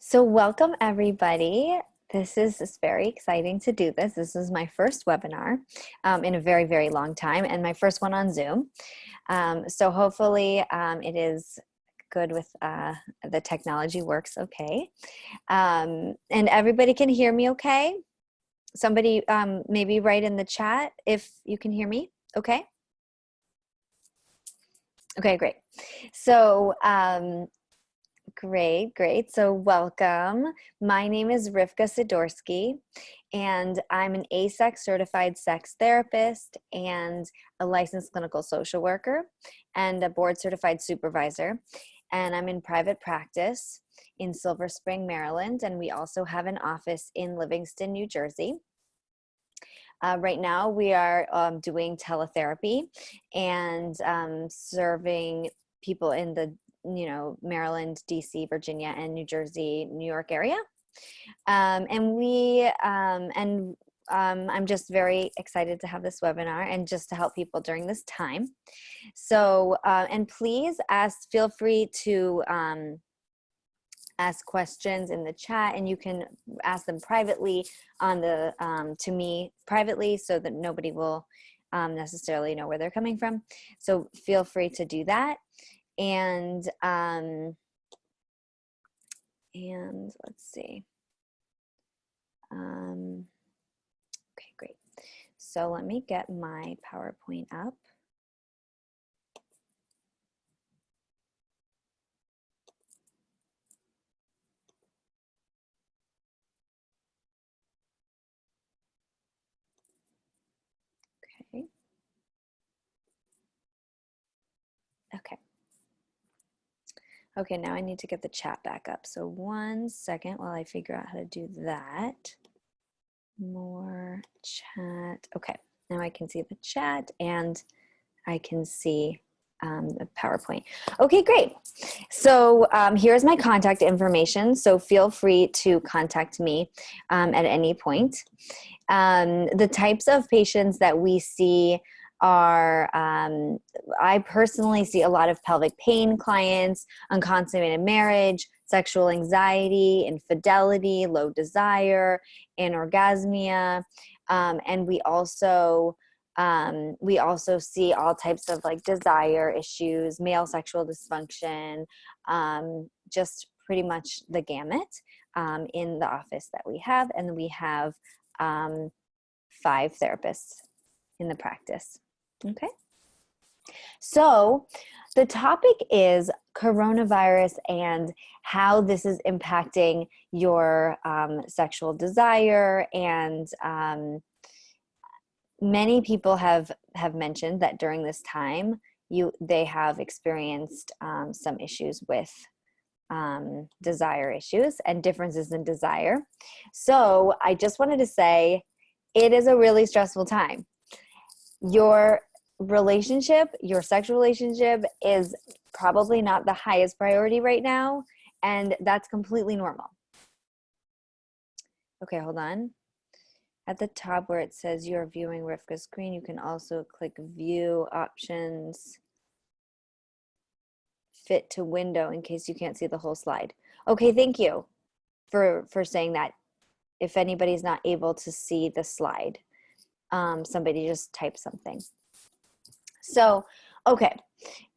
So welcome everybody. This is very exciting to do this. This is my first webinar in a very, very long time and my first one on Zoom. So hopefully it is good with the technology works okay. And everybody can hear me okay? Somebody maybe write in the chat if you can hear me, okay? Okay, great. So Great. So welcome. My name is Rivka Sidorsky, and I'm an AASECT certified sex therapist and a licensed clinical social worker and a board certified supervisor. And I'm in private practice in Silver Spring, Maryland, and we also have an office in Livingston, New Jersey. Right now we are doing teletherapy and serving people in the Maryland, DC, Virginia, and New Jersey, New York area. I'm just very excited to have this webinar and just to help people during this time. So, and please feel free to ask questions in the chat, and you can ask them privately on the to me privately so that nobody will necessarily know where they're coming from. So feel free to do that. And let's see. Okay, great. So let me get my PowerPoint up. Okay. Okay. Okay, now I need to get the chat back up. So 1 second while I figure out how to do that. More chat. Okay, now I can see the chat and I can see the PowerPoint. Okay, great. So here's my contact information. So feel free to contact me at any point. The types of patients that we see are, I personally see a lot of pelvic pain clients, unconsummated marriage, sexual anxiety, infidelity, low desire, anorgasmia, and we also see all types of like desire issues, male sexual dysfunction, just pretty much the gamut in the office that we have. And we have 5 therapists in the practice. Okay. So the topic is coronavirus and how this is impacting your sexual desire. And many people have mentioned that during this time they have experienced some issues with desire issues and differences in desire. So I just wanted to say it is a really stressful time. Your relationship, your sexual relationship is probably not the highest priority right now, and that's completely normal. Okay, hold on. At the top where it says you're viewing Rivka's screen, you can also click view options, fit to window in case you can't see the whole slide. Okay, thank you for saying that. If anybody's not able to see the slide, somebody just type something. So, okay.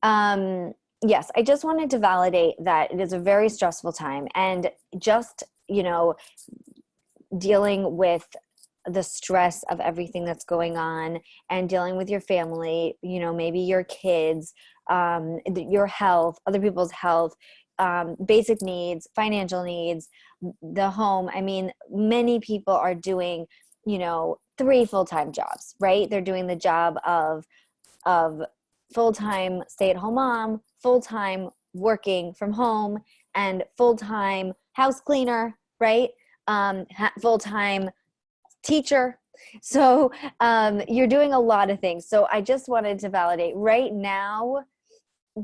Yes, I just wanted to validate that it is a very stressful time, and just, dealing with the stress of everything that's going on and dealing with your family, maybe your kids, your health, other people's health, basic needs, financial needs, the home. I mean, many people are doing, 3 full-time jobs, right? They're doing the job of full-time stay-at-home mom, full-time working from home, and full-time house cleaner, right? Full-time teacher. So you're doing a lot of things. So I just wanted to validate right now,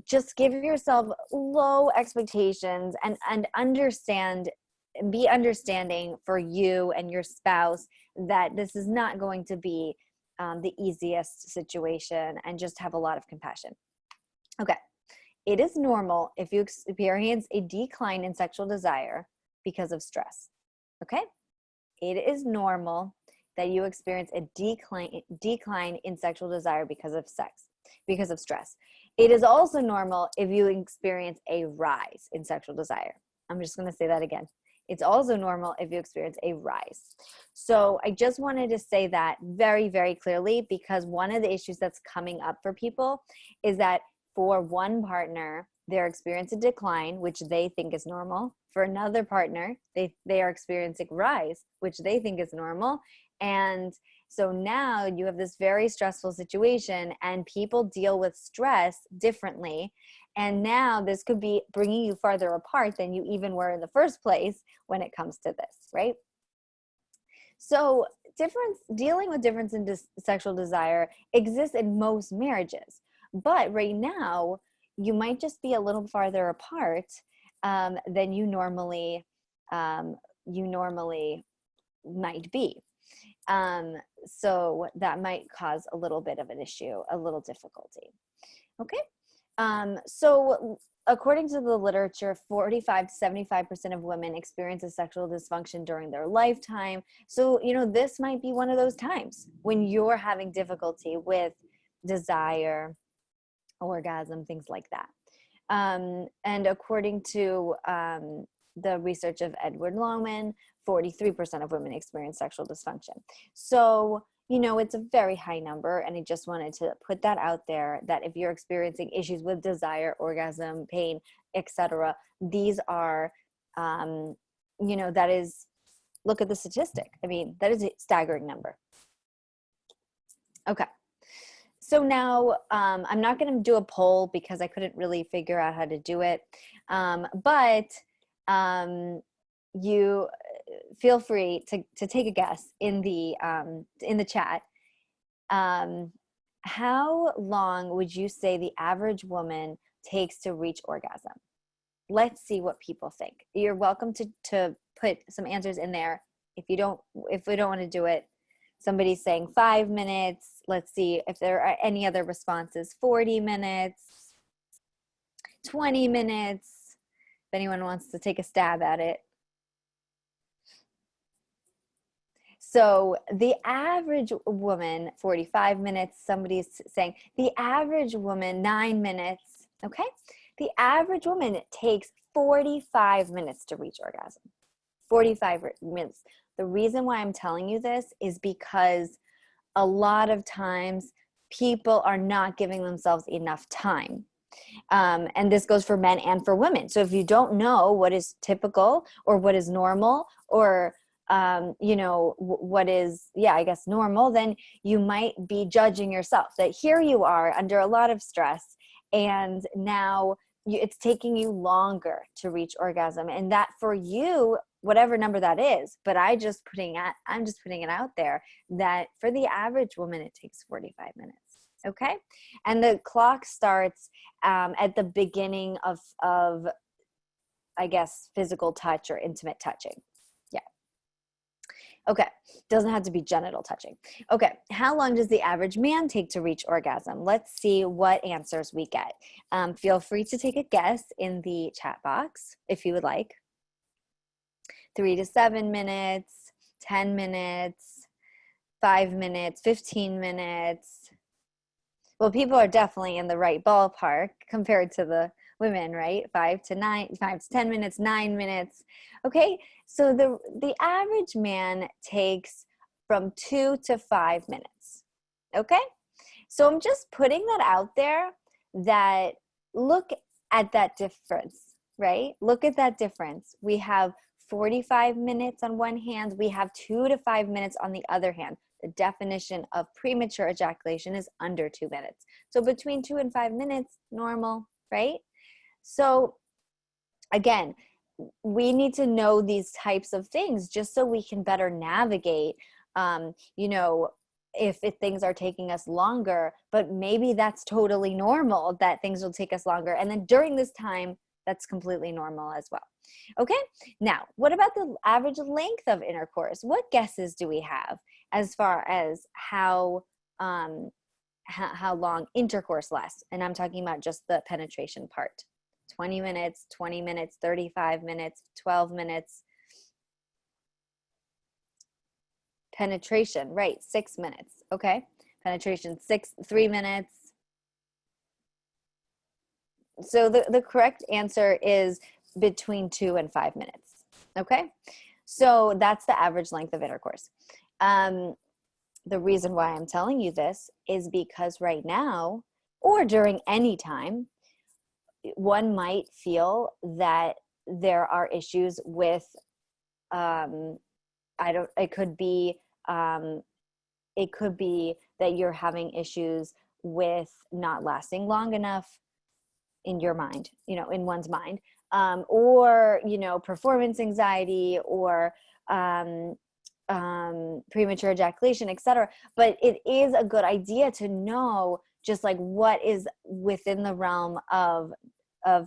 just give yourself low expectations and be understanding for you and your spouse that this is not going to be the easiest situation, and just have a lot of compassion. Okay. It is normal if you experience a decline in sexual desire because of stress. Okay? It is normal that you experience a decline in sexual desire because of stress. It is also normal if you experience a rise in sexual desire. I'm just going to say that again. It's also normal if you experience a rise. So I just wanted to say that very, very clearly, because one of the issues that's coming up for people is that for one partner, they're experiencing a decline, which they think is normal. For another partner, they are experiencing rise, which they think is normal. And so now you have this very stressful situation, and people deal with stress differently. And now this could be bringing you farther apart than you even were in the first place when it comes to this, right? So dealing with difference in sexual desire exists in most marriages. But right now, you might just be a little farther apart than you normally might be. So that might cause a little bit of an issue, a little difficulty. Okay. So according to the literature, 45 to 75% of women experience a sexual dysfunction during their lifetime. So, this might be one of those times when you're having difficulty with desire, orgasm, things like that. And according to the research of Edward Lohman, 43% of women experience sexual dysfunction. So, it's a very high number, and I just wanted to put that out there, that if you're experiencing issues with desire, orgasm, pain, etc., these are, that is, look at the statistic. I mean, that is a staggering number. Okay. So now I'm not going to do a poll because I couldn't really figure out how to do it. But you feel free to take a guess in the chat. How long would you say the average woman takes to reach orgasm? Let's see what people think. You're welcome to put some answers in there. If we don't want to do it, somebody's saying 5 minutes. Let's see if there are any other responses. 40 minutes, 20 minutes. If anyone wants to take a stab at it. So the average woman, 45 minutes. Somebody's saying the average woman, 9 minutes. Okay. The average woman takes 45 minutes to reach orgasm. 45 minutes. The reason why I'm telling you this is because a lot of times people are not giving themselves enough time. And this goes for men and for women. So if you don't know what is typical or what is normal, or what is, I guess normal, then you might be judging yourself that here you are under a lot of stress, and now it's taking you longer to reach orgasm, and that for you, whatever number that is, but I'm just putting it out there that for the average woman, it takes 45 minutes. Okay. And the clock starts at the beginning of, I guess, physical touch or intimate touching. Yeah. Okay. Doesn't have to be genital touching. Okay. How long does the average man take to reach orgasm? Let's see what answers we get. Feel free to take a guess in the chat box if you would like. 3 to 7 minutes, 10 minutes, 5 minutes, 15 minutes. Well, people are definitely in the right ballpark compared to the women, right? 5 to 10 minutes, 9 minutes. Okay, so the average man takes from 2 to 5 minutes. Okay, so I'm just putting that out there, that look at that difference, right? Look at that difference. We have 45 minutes on one hand, we have 2 to 5 minutes on the other hand. The definition of premature ejaculation is under 2 minutes. So between 2 and 5 minutes, normal, right? So again, we need to know these types of things just so we can better navigate, if things are taking us longer, but maybe that's totally normal that things will take us longer. And then during this time, that's completely normal as well. Okay, now what about the average length of intercourse? What guesses do we have as far as how long intercourse lasts? And I'm talking about just the penetration part. 20 minutes, 35 minutes, 12 minutes. Penetration, right, 6 minutes, okay? Penetration, 3 minutes. So the correct answer is between 2 and 5 minutes, okay? So that's the average length of intercourse. The reason why I'm telling you this is because right now, or during any time, one might feel that there are issues with, it could be that you're having issues with not lasting long enough in your mind, in one's mind, or, performance anxiety, or premature ejaculation, etc. But it is a good idea to know just like what is within the realm of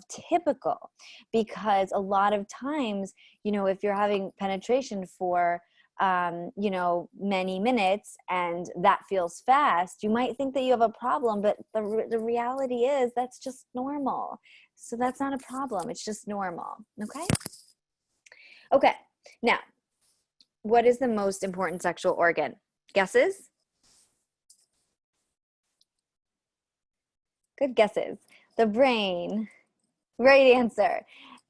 typical, because a lot of times, if you're having penetration for many minutes and that feels fast, you might think that you have a problem, but the reality is that's just normal. So that's not a problem. It's just normal. Okay. Now, what is the most important sexual organ? Guesses? Good guesses. The brain. Right answer.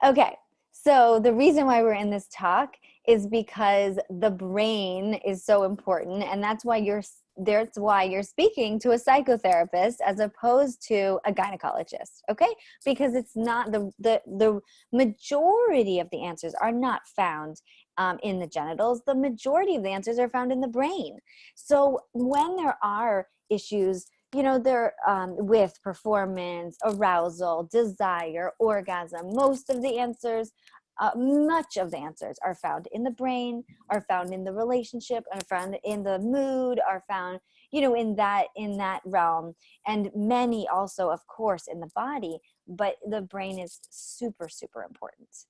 Okay. So the reason why we're in this talk is because the brain is so important, and that's why you're speaking to a psychotherapist as opposed to a gynecologist, okay? Because it's not the majority of the answers are not found in the genitals. The majority of the answers are found in the brain. So when there are issues, they're with performance, arousal, desire, orgasm, much of the answers are found in the brain, are found in the relationship, are found in the mood, are found, in that realm, and many also, of course, in the body, but the brain is super, super important.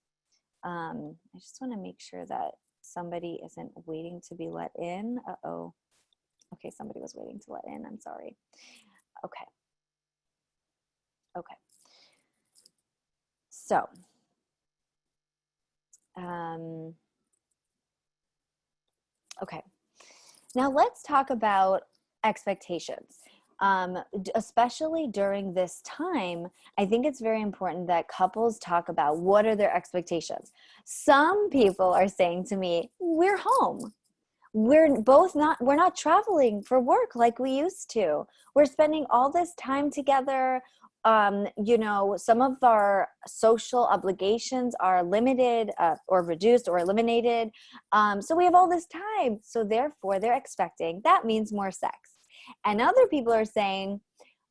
I just want to make sure that somebody isn't waiting to be let in. Uh-oh. Okay, somebody was waiting to let in. I'm sorry. Okay. So, okay. Now let's talk about expectations. Especially during this time, I think it's very important that couples talk about what are their expectations. Some people are saying to me, we're home. We're not traveling for work like we used to. We're spending all this time together. Some of our social obligations are limited or reduced or eliminated. So we have all this time. So therefore they're expecting, that means more sex. And other people are saying,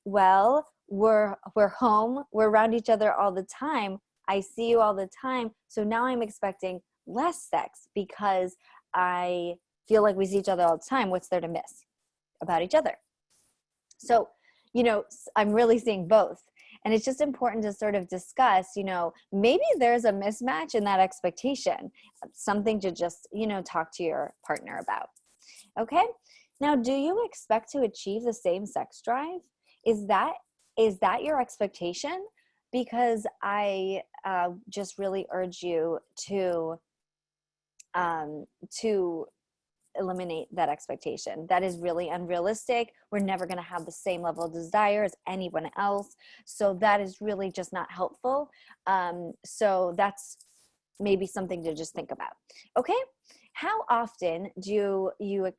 well, we're home. We're around each other all the time. I see you all the time. So now I'm expecting less sex because I feel like we see each other all the time. What's there to miss about each other? So, I'm really seeing both. And it's just important to sort of discuss, maybe there's a mismatch in that expectation, something to just, talk to your partner about. Okay. Now, do you expect to achieve the same sex drive? Is that your expectation? Because I just really urge you to eliminate that expectation. That is really unrealistic. We're never going to have the same level of desire as anyone else. So that is really just not helpful. So that's maybe something to just think about. Okay. How often do you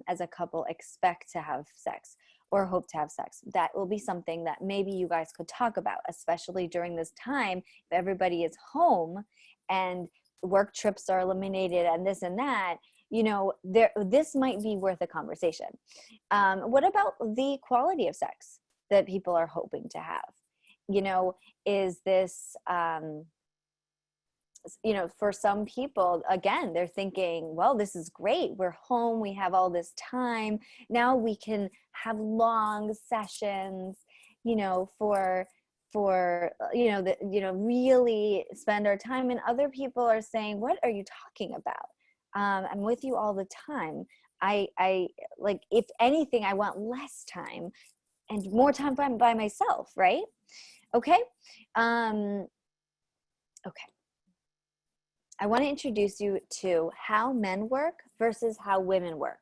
as a couple expect to have sex or hope to have sex? That will be something that maybe you guys could talk about, especially during this time. If everybody is home and work trips are eliminated and this and that, this might be worth a conversation. What about the quality of sex that people are hoping to have? Is this, for some people, again, they're thinking, well, this is great. We're home. We have all this time. Now we can have long sessions, really spend our time. And other people are saying, what are you talking about? I'm with you all the time. I like, if anything, I want less time and more time by myself. Right. Okay. Okay. I want to introduce you to how men work versus how women work.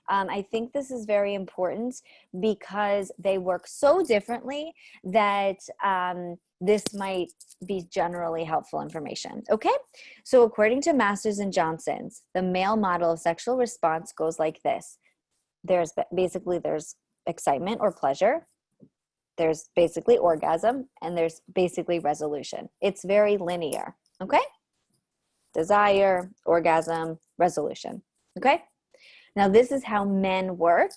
I think this is very important because they work so differently that this might be generally helpful information. Okay, so according to Masters and Johnson's, the male model of sexual response goes like this. There's excitement or pleasure, there's basically orgasm, and there's basically resolution. It's very linear. Okay, desire, orgasm, resolution. Okay. Now, this is how men work.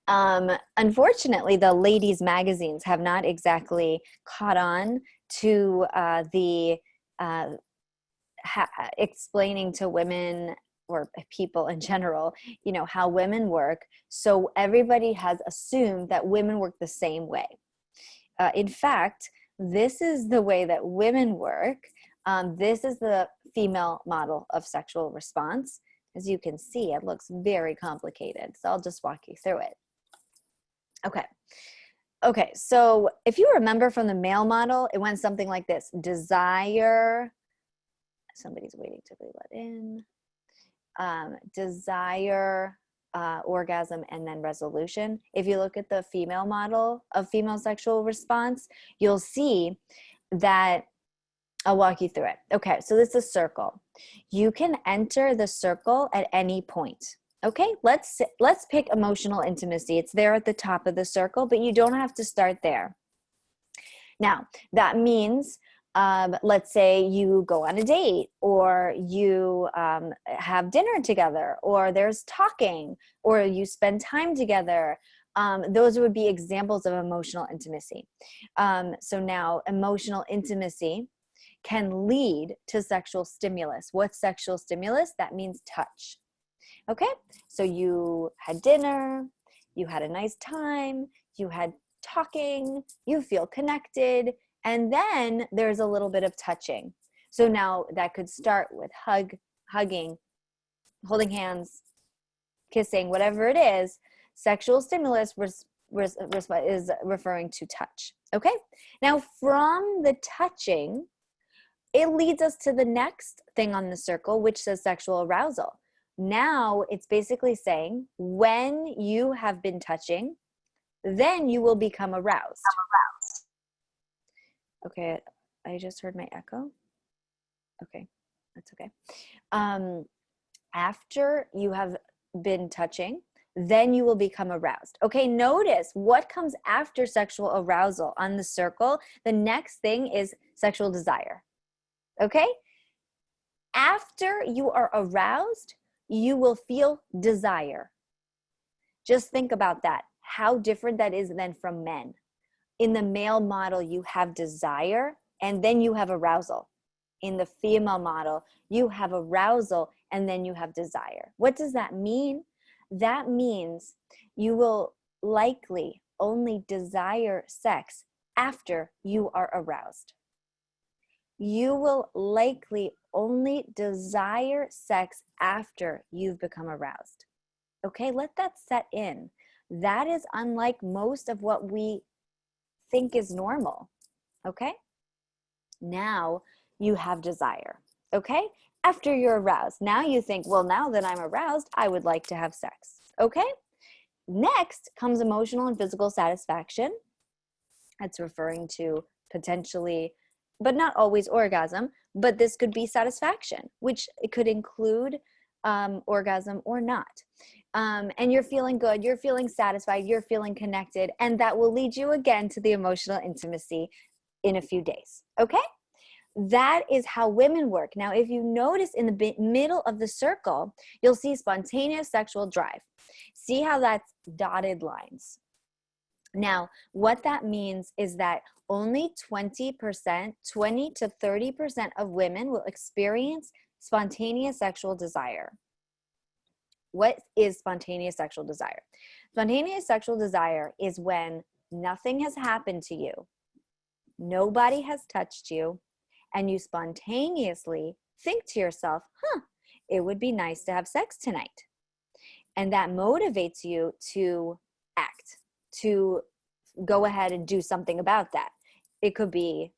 Unfortunately, the ladies' magazines have not exactly caught on to explaining to women or people in general, how women work. So everybody has assumed that women work the same way. In fact, this is the way that women work. This is the female model of sexual response. As you can see, it looks very complicated. So I'll just walk you through it. Okay, so if you remember from the male model, it went something like this. Desire, somebody's waiting to be let in. Desire, orgasm, and then resolution. If you look at the female model of female sexual response, you'll see that I'll walk you through it. Okay, so this is a circle. You can enter the circle at any point. Okay, let's pick emotional intimacy. It's there at the top of the circle, but you don't have to start there. Now, that means, let's say you go on a date, or you have dinner together, or there's talking, or you spend time together. Those would be examples of emotional intimacy. So now emotional intimacy can lead to sexual stimulus. What's sexual stimulus? That means touch. Okay, so you had dinner, you had a nice time, you had talking, you feel connected, and then there's a little bit of touching. So now that could start with hugging, holding hands, kissing, whatever it is. Sexual stimulus is referring to touch. Okay, now from the touching, it leads us to the next thing on the circle, which says sexual arousal. Now it's basically saying when you have been touching, then you will become aroused. Okay, I just heard my echo. Okay, that's okay. After you have been touching, then you will become aroused. Okay, notice what comes after sexual arousal on the circle. The next thing is sexual desire. Okay? After you are aroused, you will feel desire. Just think about that, how different that is than from men. In the male model, you have desire and then you have arousal. In the female model, you have arousal and then you have desire. What does that mean? That means you will likely only desire sex after you are aroused. You will likely only desire sex after you've become aroused. Okay, let that set in. That is unlike most of what we think is normal. Okay, now you have desire. Okay, after you're aroused, now you think, well, now that I'm aroused, I would like to have sex. Okay, next comes emotional and physical satisfaction. That's referring to potentially, but not always, orgasm, but this could be satisfaction, which it could include orgasm or not. And you're feeling good, you're feeling satisfied, you're feeling connected, and that will lead you again to the emotional intimacy in a few days. Okay? That is how women work. Now, if you notice in the middle of the circle, you'll see spontaneous sexual drive. See how that's dotted lines. Now, what that means is that only 20%, 20 to 30% of women will experience spontaneous sexual desire. What is spontaneous sexual desire? Spontaneous sexual desire is when nothing has happened to you, nobody has touched you, and you spontaneously think to yourself, it would be nice to have sex tonight. And that motivates you to act, to go ahead and do something about that. It could be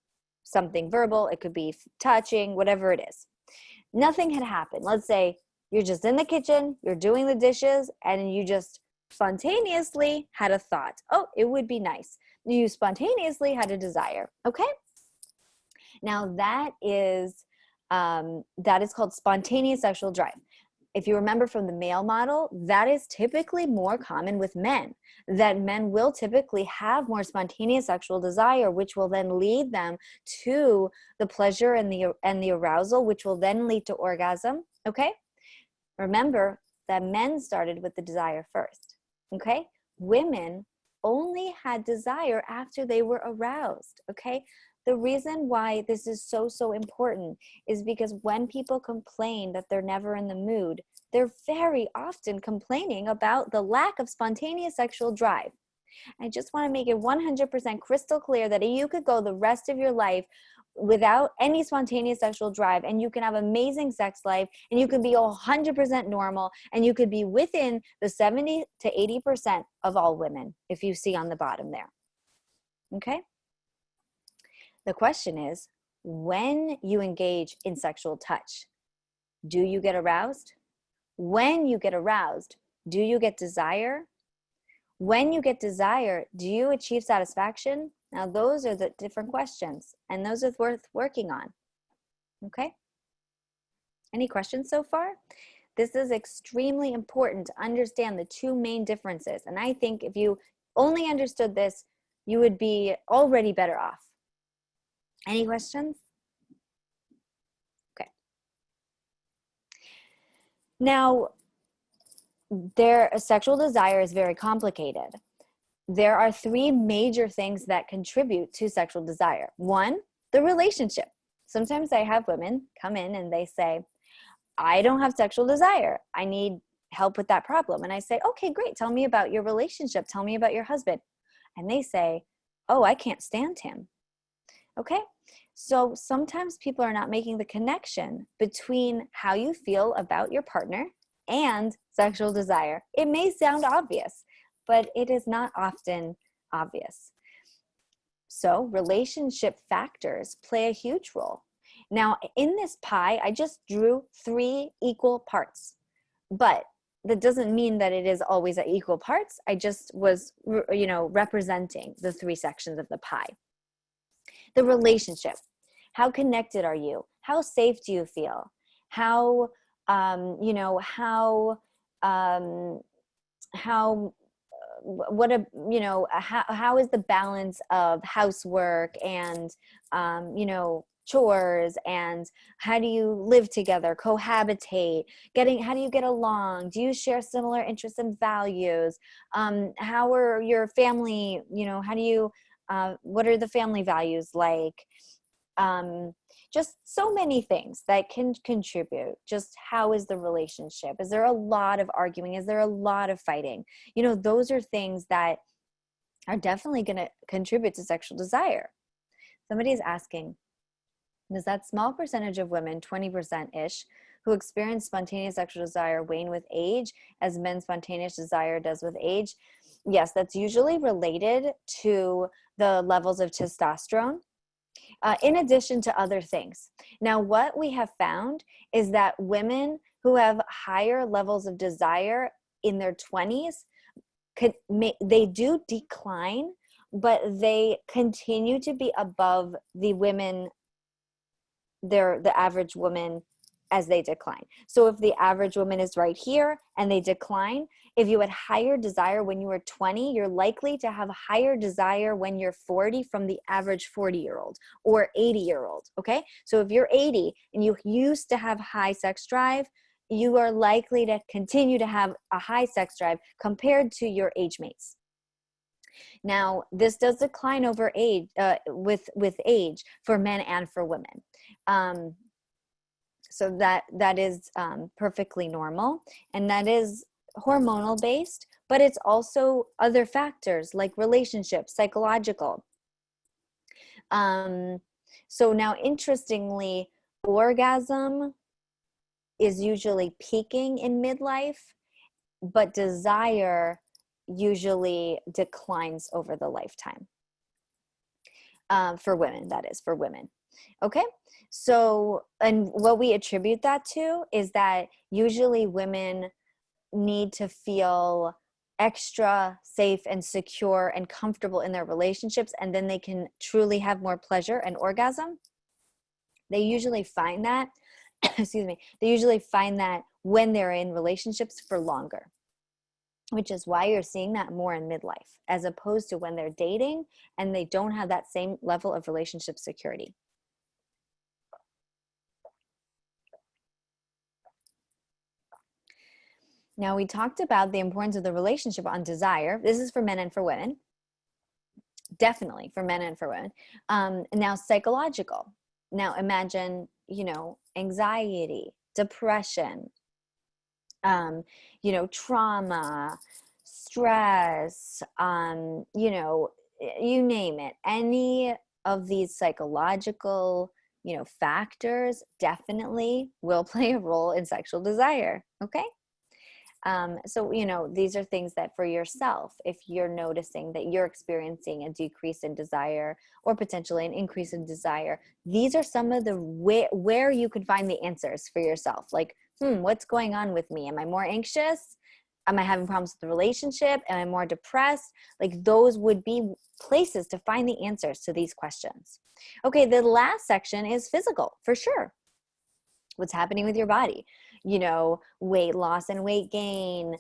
something verbal, it could be touching, whatever it is. Nothing had happened. Let's say you're just in the kitchen, you're doing the dishes, and you just spontaneously had a thought. Oh, it would be nice. You spontaneously had a desire. Okay. Now that is called spontaneous sexual drive. If you remember from the male model, that is typically more common with men, that men will typically have more spontaneous sexual desire, which will then lead them to the pleasure and the arousal, which will then lead to orgasm. Okay. Remember that men started with the desire first. Okay. Women only had desire after they were aroused. Okay. The reason why this is so important is because when people complain that they're never in the mood, they're very often complaining about the lack of spontaneous sexual drive. I just want to make it 100% crystal clear that you could go the rest of your life without any spontaneous sexual drive, and you can have amazing sex life, and you can be 100% normal, and you could be within the 70 to 80% of all women, if you see on the bottom there. Okay? The question is, when you engage in sexual touch, do you get aroused? When you get aroused, do you get desire? When you get desire, do you achieve satisfaction? Now, those are the different questions, and those are worth working on. Okay? Any questions so far? This is extremely important to understand the two main differences. And I think if you only understood this, you would be already better off. Any questions? Okay. Now, sexual desire is very complicated. There are three major things that contribute to sexual desire. One, the relationship. Sometimes I have women come in and they say, I don't have sexual desire. I need help with that problem. And I say, okay, great. Tell me about your relationship. Tell me about your husband. And they say, oh, I can't stand him. Okay. So sometimes people are not making the connection between how you feel about your partner and sexual desire. It may sound obvious, but it is not often obvious. So relationship factors play a huge role. Now, in this pie, I just drew 3 equal parts, but that doesn't mean that it is always at equal parts. I just was, representing the 3 sections of the pie. The relationship. How connected are you? How safe do you feel? How is the balance of housework and chores, and how do you live together, cohabitate, how do you get along? Do you share similar interests and values? How are your family, what are the family values like? Just so many things that can contribute. Just how is the relationship? Is there a lot of arguing? Is there a lot of fighting? Those are things that are definitely going to contribute to sexual desire. Somebody is asking, does that small percentage of women, 20%-ish, who experience spontaneous sexual desire wane with age as men's spontaneous desire does with age? Yes, that's usually related to the levels of testosterone. In addition to other things. Now, what we have found is that women who have higher levels of desire in their 20s, they do decline, but they continue to be above the average woman as they decline. So if the average woman is right here and they decline, if you had higher desire when you were 20, you're likely to have higher desire when you're 40 from the average 40-year-old or 80-year-old, okay? So if you're 80 and you used to have high sex drive, you are likely to continue to have a high sex drive compared to your age mates. Now, this does decline over age, with age for men and for women. So that is perfectly normal, and that is hormonal based, but it's also other factors like relationships, psychological. So now, interestingly, orgasm is usually peaking in midlife, but desire usually declines over the lifetime. For women, that is, for women. Okay. So, and what we attribute that to is that usually women need to feel extra safe and secure and comfortable in their relationships, and then they can truly have more pleasure and orgasm. They usually find that, excuse me, they usually find that when they're in relationships for longer, which is why you're seeing that more in midlife, as opposed to when they're dating and they don't have that same level of relationship security. Now, we talked about the importance of the relationship on desire. This is for men and for women, definitely for men and for women. Now, psychological. Now, imagine, anxiety, depression, trauma, stress, you name it. Any of these psychological, factors definitely will play a role in sexual desire. Okay. So, these are things that for yourself, if you're noticing that you're experiencing a decrease in desire or potentially an increase in desire, these are some of the where you could find the answers for yourself. Like, what's going on with me? Am I more anxious? Am I having problems with the relationship? Am I more depressed? Like, those would be places to find the answers to these questions. Okay, the last section is physical, for sure. What's happening with your body? Weight loss and weight gain,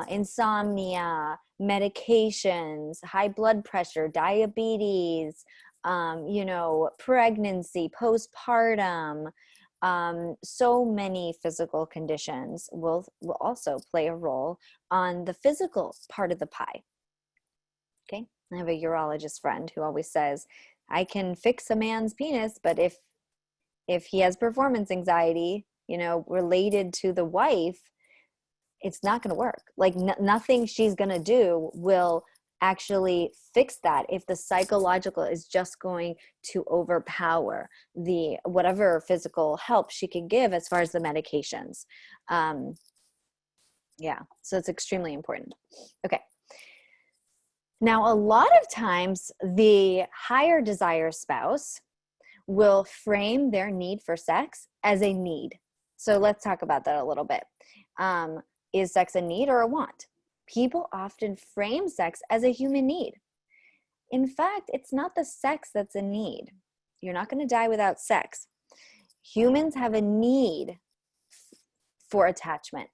insomnia, medications, high blood pressure, diabetes, pregnancy, postpartum. So many physical conditions will also play a role on the physical part of the pie. Okay. I have a urologist friend who always says, I can fix a man's penis, but if he has performance anxiety, related to the wife, it's not going to work. Like nothing she's going to do will actually fix that if the psychological is just going to overpower the whatever physical help she can give as far as the medications. Yeah, so it's extremely important. Okay. Now, a lot of times the higher desire spouse will frame their need for sex as a need. So let's talk about that a little bit. Is sex a need or a want? People often frame sex as a human need. In fact, it's not the sex that's a need. You're not going to die without sex. Humans have a need for attachment,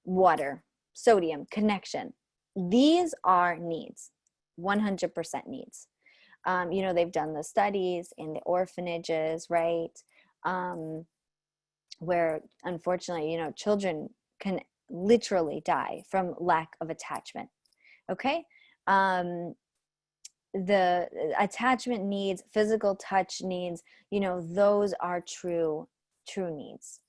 water, sodium, connection. These are needs, 100% needs. They've done the studies in the orphanages, right? Where unfortunately, children can literally die from lack of attachment. Okay. The attachment needs, physical touch needs, those are true needs.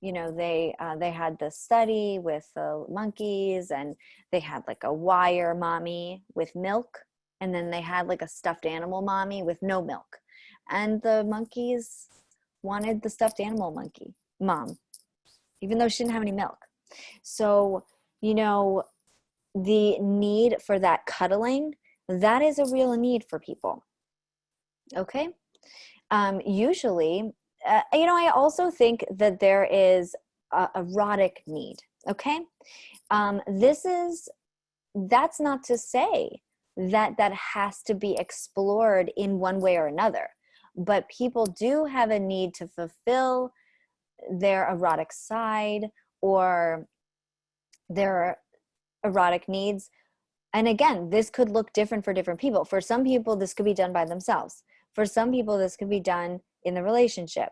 They had the study with the monkeys, and they had like a wire mommy with milk, and then they had like a stuffed animal mommy with no milk, and the monkeys wanted the stuffed animal monkey mom, even though she didn't have any milk. So the need for that cuddling, that is a real need for people. Okay. Usually, I also think that there is a erotic need. Okay. That's not to say that has to be explored in one way or another, but people do have a need to fulfill their erotic side or their erotic needs. And again, this could look different for different people. For some people, this could be done by themselves. For some people, this could be done in the relationship.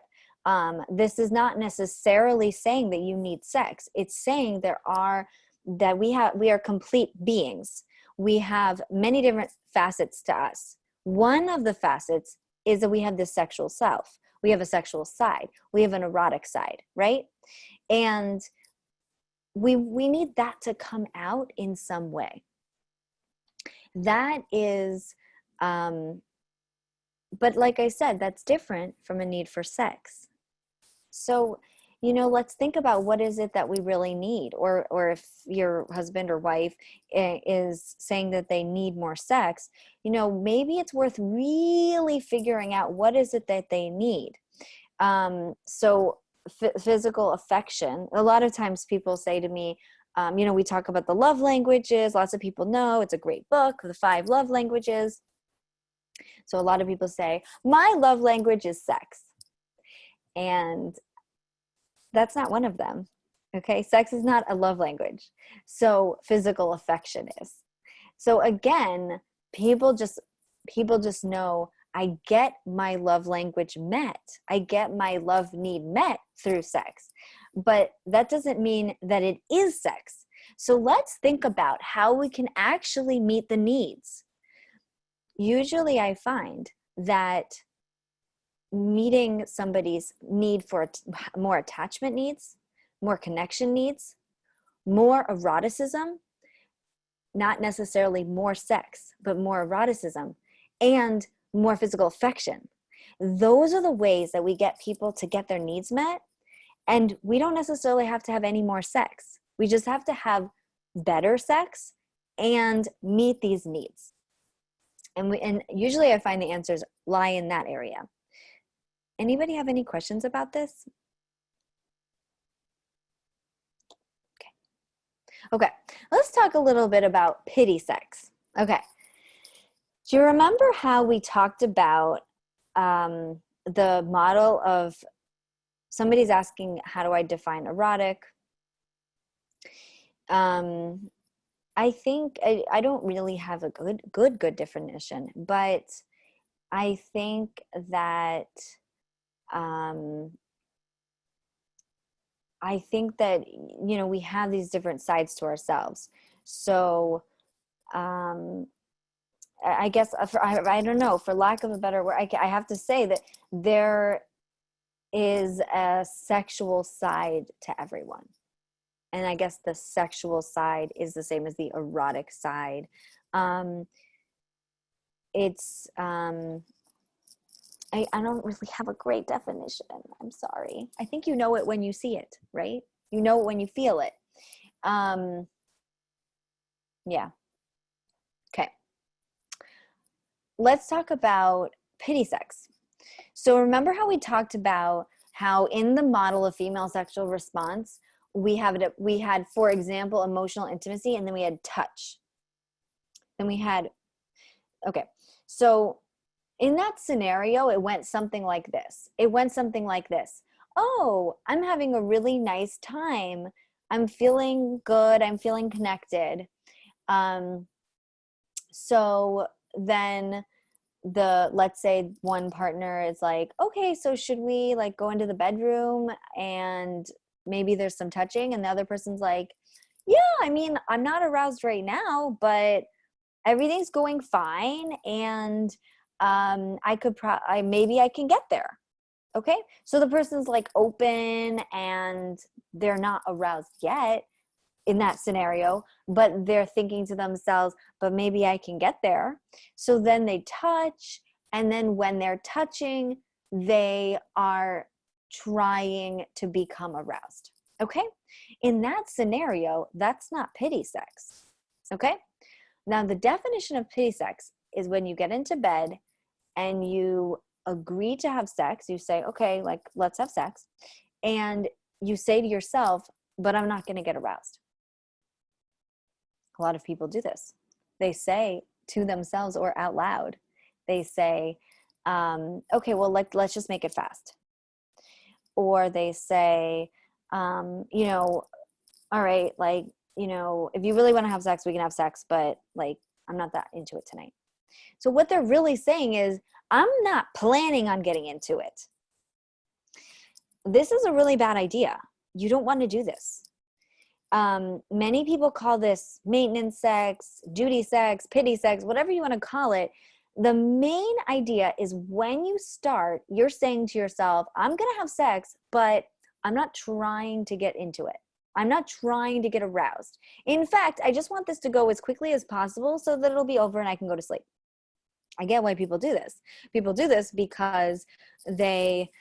This is not necessarily saying that you need sex. It's saying we are complete beings. We have many different facets to us. One of the facets is that we have this sexual self. We have a sexual side. We have an erotic side, right? And we need that to come out in some way. That is, but like I said, that's different from a need for sex. So, let's think about what is it that we really need. Or if your husband or wife is saying that they need more sex, maybe it's worth really figuring out what is it that they need. So physical affection, a lot of times people say to me, we talk about the love languages. Lots of people know it's a great book, The 5 Love Languages. So a lot of people say, my love language is sex. And that's not one of them. Okay. Sex is not a love language. So physical affection is. So again, people just know, I get my love language met. I get my love need met through sex. But that doesn't mean that it is sex. So let's think about how we can actually meet the needs. Usually I find that meeting somebody's need for more attachment needs, more connection needs, more eroticism, not necessarily more sex, but more eroticism, and more physical affection. Those are the ways that we get people to get their needs met. And we don't necessarily have to have any more sex. We just have to have better sex and meet these needs. And usually I find the answers lie in that area. Anybody have any questions about this? Okay, let's talk a little bit about pity sex. Okay, do you remember how we talked about the model of somebody's asking, how do I define erotic? I think I don't really have a good definition, but I think that we have these different sides to ourselves. So I guess I don't know, for lack of a better word, I have to say that there is a sexual side to everyone. And I guess the sexual side is the same as the erotic side. It's, I don't really have a great definition. I'm sorry. I think you know it when you see it, right? You know it when you feel it. Yeah. Okay. Let's talk about pity sex. So remember how we talked about how in the model of female sexual response, we had, for example, emotional intimacy, and then we had touch. Then we had, okay. So in that scenario, it went something like this. Oh, I'm having a really nice time. I'm feeling good. I'm feeling connected. So then let's say one partner is like, okay, so should we like go into the bedroom and maybe there's some touching? And the other person's like, yeah, I mean, I'm not aroused right now, but everything's going fine. And maybe I can get there. Okay. So the person's like open and they're not aroused yet in that scenario, but they're thinking to themselves, but maybe I can get there. So then they touch, and then when they're touching, they are trying to become aroused. Okay. In that scenario, that's not pity sex. Okay. Now the definition of pity sex is when you get into bed and you agree to have sex. You say, okay, like, let's have sex. And you say to yourself, but I'm not going to get aroused. A lot of people do this. They say to themselves or out loud, they say, okay, well, let's just make it fast. Or they say, all right, like, if you really want to have sex, we can have sex, but like, I'm not that into it tonight. So what they're really saying is, I'm not planning on getting into it. This is a really bad idea. You don't want to do this. Many people call this maintenance sex, duty sex, pity sex, whatever you want to call it. The main idea is when you start, you're saying to yourself, I'm going to have sex, but I'm not trying to get into it. I'm not trying to get aroused. In fact, I just want this to go as quickly as possible so that it'll be over and I can go to sleep. I get why people do this. People do this because they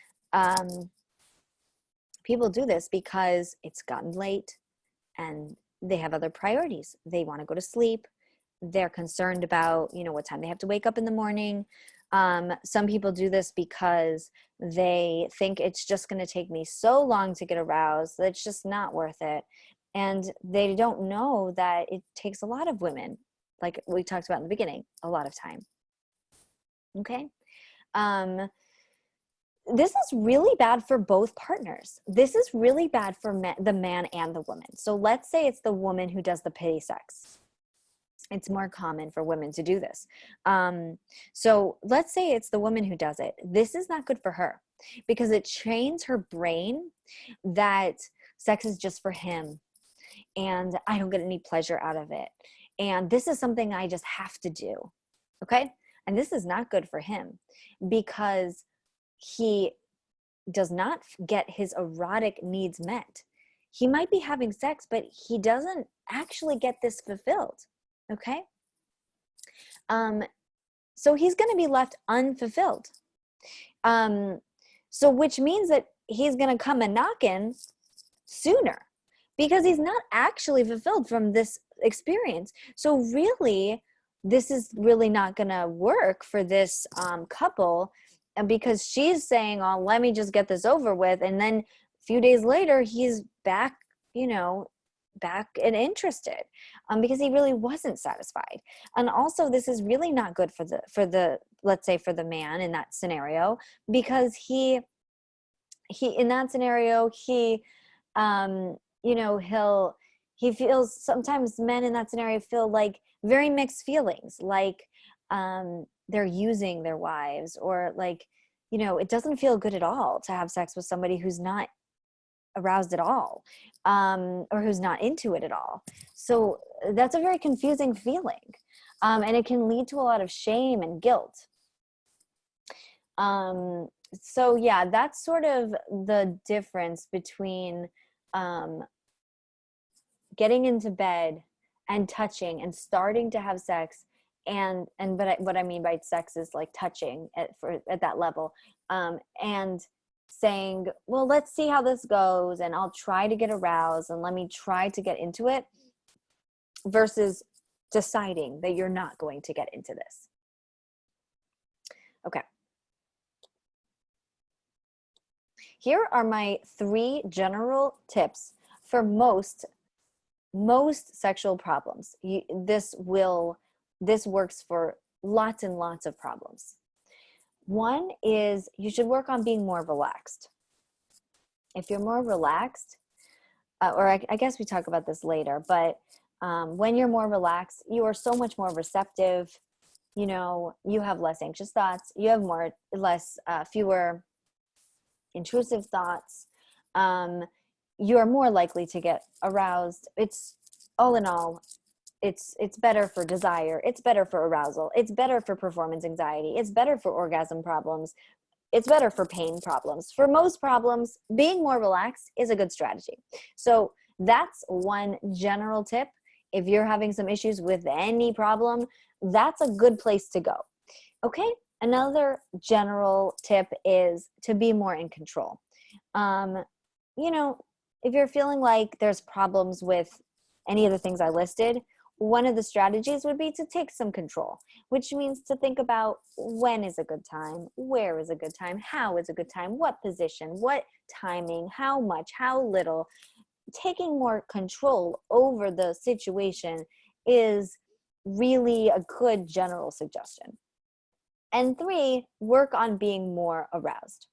People do this because it's gotten late and they have other priorities. They want to go to sleep. They're concerned about, what time they have to wake up in the morning. Some people do this because they think it's just going to take me so long to get aroused that it's just not worth it. And they don't know that it takes a lot of women, like we talked about in the beginning, a lot of time. Okay. This is really bad for both partners. This is really bad for the man and the woman. So let's say it's the woman who does the pity sex. It's more common for women to do this. So let's say it's the woman who does it. This is not good for her because it trains her brain that sex is just for him and I don't get any pleasure out of it. And this is something I just have to do. Okay? And this is not good for him because he does not get his erotic needs met. He might be having sex, but he doesn't actually get this fulfilled. Okay? So he's going to be left unfulfilled. So which means that he's going to come a knocking sooner because he's not actually fulfilled from this experience. So really, this is really not going to work for this couple, and because she's saying, oh, let me just get this over with. And then a few days later, he's back, back and interested because he really wasn't satisfied. And also this is really not good for the let's say for the man in that scenario, because he in that scenario, he feels, sometimes men in that scenario feel like very mixed feelings, like they're using their wives, or like, it doesn't feel good at all to have sex with somebody who's not aroused at all, or who's not into it at all. So that's a very confusing feeling. And it can lead to a lot of shame and guilt. So yeah, that's sort of the difference between getting into bed and touching and starting to have sex, but what I mean by sex is like touching at that level, and saying, well, let's see how this goes and I'll try to get aroused and let me try to get into it, versus deciding that you're not going to get into this. Okay. Here are my 3 general tips for most sexual problems. This works for lots and lots of problems. One is you should work on being more relaxed. If you're more relaxed, or I guess we talk about this later, but when you're more relaxed, you are so much more receptive. You have less anxious thoughts. You have fewer intrusive thoughts. You are more likely to get aroused. It's all in all, it's better for desire. It's better for arousal. It's better for performance anxiety. It's better for orgasm problems. It's better for pain problems. For most problems, being more relaxed is a good strategy. So that's one general tip. If you're having some issues with any problem, that's a good place to go. Okay? Another general tip is to be more in control. If you're feeling like there's problems with any of the things I listed, one of the strategies would be to take some control, which means to think about when is a good time, where is a good time, how is a good time, what position, what timing, how much, how little. Taking more control over the situation is really a good general suggestion. And 3, work on being more aroused.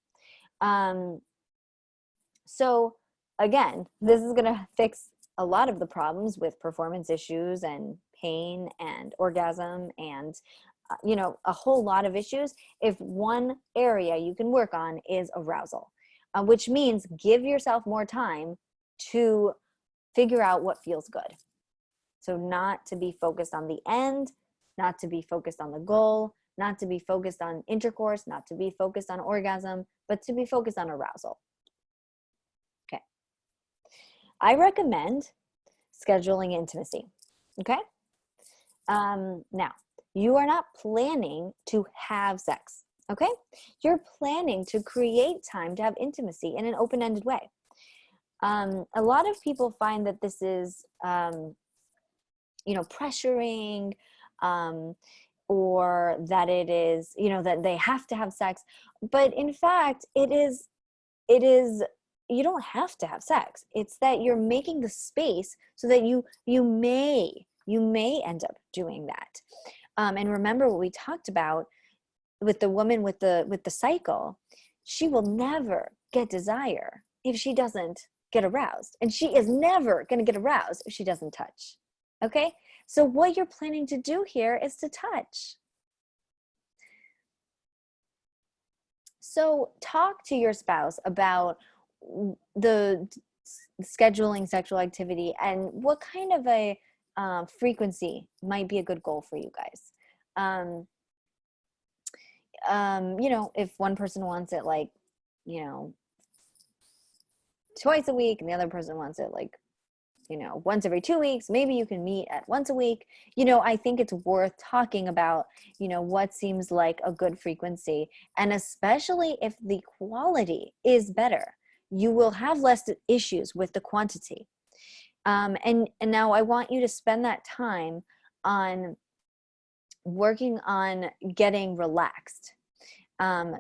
So again, this is going to fix a lot of the problems with performance issues and pain and orgasm and, a whole lot of issues. If one area you can work on is arousal, which means give yourself more time to figure out what feels good. So not to be focused on the end, not to be focused on the goal, not to be focused on intercourse, not to be focused on orgasm, but to be focused on arousal. Okay. I recommend scheduling intimacy. Okay. Now, you are not planning to have sex. Okay. You're planning to create time to have intimacy in an open-ended way. A lot of people find that this is, pressuring, um, or that it is, that they have to have sex. But in fact, it is, you don't have to have sex. It's that you're making the space so that you may end up doing that. And remember what we talked about with the woman with the cycle. She will never get desire if she doesn't get aroused, and she is never going to get aroused if she doesn't touch. Okay, so what you're planning to do here is to touch. So talk to your spouse about the scheduling sexual activity and what kind of a frequency might be a good goal for you guys. um, if one person wants it like, you know, twice a week, and the other person wants it like, once every 2 weeks, maybe you can meet at once a week. I think it's worth talking about, what seems like a good frequency. And especially if the quality is better, you will have less issues with the quantity. And now I want you to spend that time on working on getting relaxed.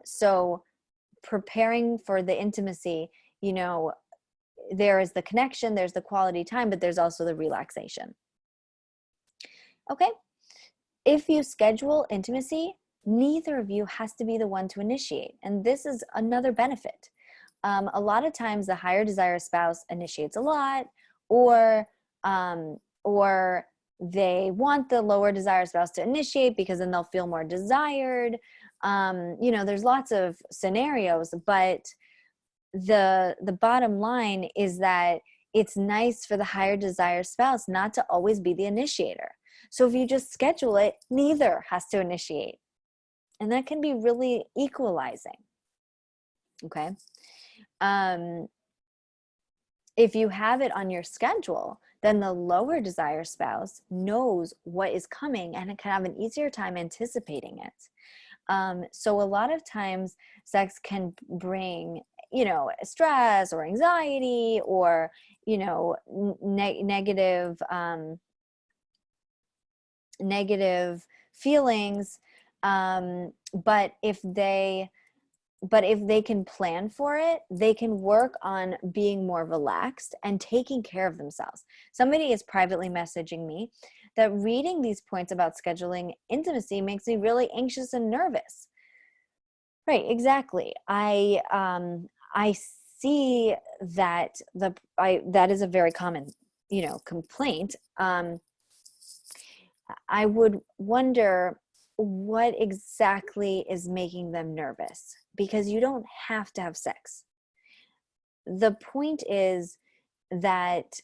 So preparing for the intimacy, there is the connection, there's the quality time, but there's also the relaxation. Okay? If you schedule intimacy, neither of you has to be the one to initiate. And this is another benefit. A lot of times the higher desire spouse initiates a lot, or they want the lower desire spouse to initiate because then they'll feel more desired. There's lots of scenarios, but the bottom line is that it's nice for the higher desire spouse not to always be the initiator. So if you just schedule it, neither has to initiate. And that can be really equalizing. Okay. If you have it on your schedule, then the lower desire spouse knows what is coming and it can have an easier time anticipating it. So a lot of times sex can bring, stress or anxiety or, negative feelings. But if they can plan for it, they can work on being more relaxed and taking care of themselves. Somebody is privately messaging me that reading these points about scheduling intimacy makes me really anxious and nervous. Right, exactly. I see that that is a very common, complaint. I would wonder what exactly is making them nervous, because you don't have to have sex. The point is that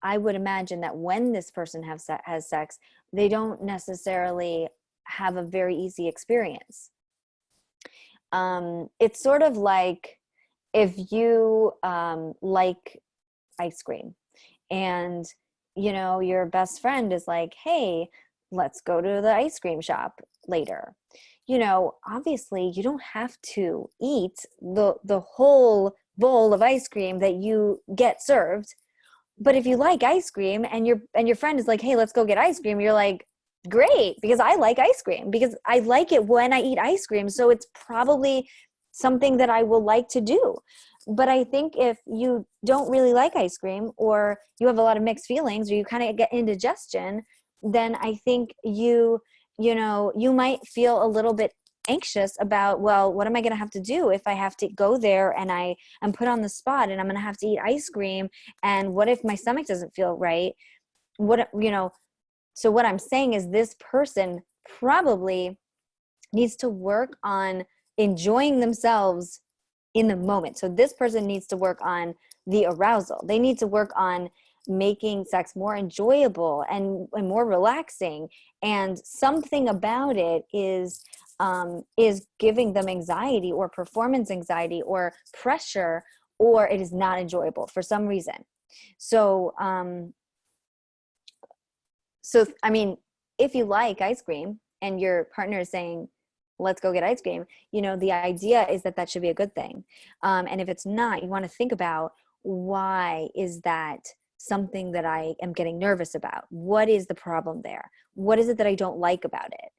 I would imagine that when this person has sex, they don't necessarily have a very easy experience. It's sort of like if you like ice cream and your best friend is like, hey, let's go to the ice cream shop later. Obviously you don't have to eat the whole bowl of ice cream that you get served. But if you like ice cream and your friend is like, hey, let's go get ice cream, you're like, great, because I like ice cream, because I like it when I eat ice cream. So it's probably something that I will like to do. But I think if you don't really like ice cream, or you have a lot of mixed feelings, or you kind of get indigestion, then I think you might feel a little bit anxious about, well, what am I going to have to do if I have to go there and I'm put on the spot and I'm going to have to eat ice cream? And what if my stomach doesn't feel right? So what I'm saying is this person probably needs to work on enjoying themselves in the moment. So this person needs to work on the arousal. They need to work on making sex more enjoyable and more relaxing. And something about it is giving them anxiety or performance anxiety or pressure, or it is not enjoyable for some reason. So, I mean, if you like ice cream and your partner is saying, let's go get ice cream. The idea is that that should be a good thing. And if it's not, you want to think about, why is that something that I am getting nervous about? What is the problem there? What is it that I don't like about it?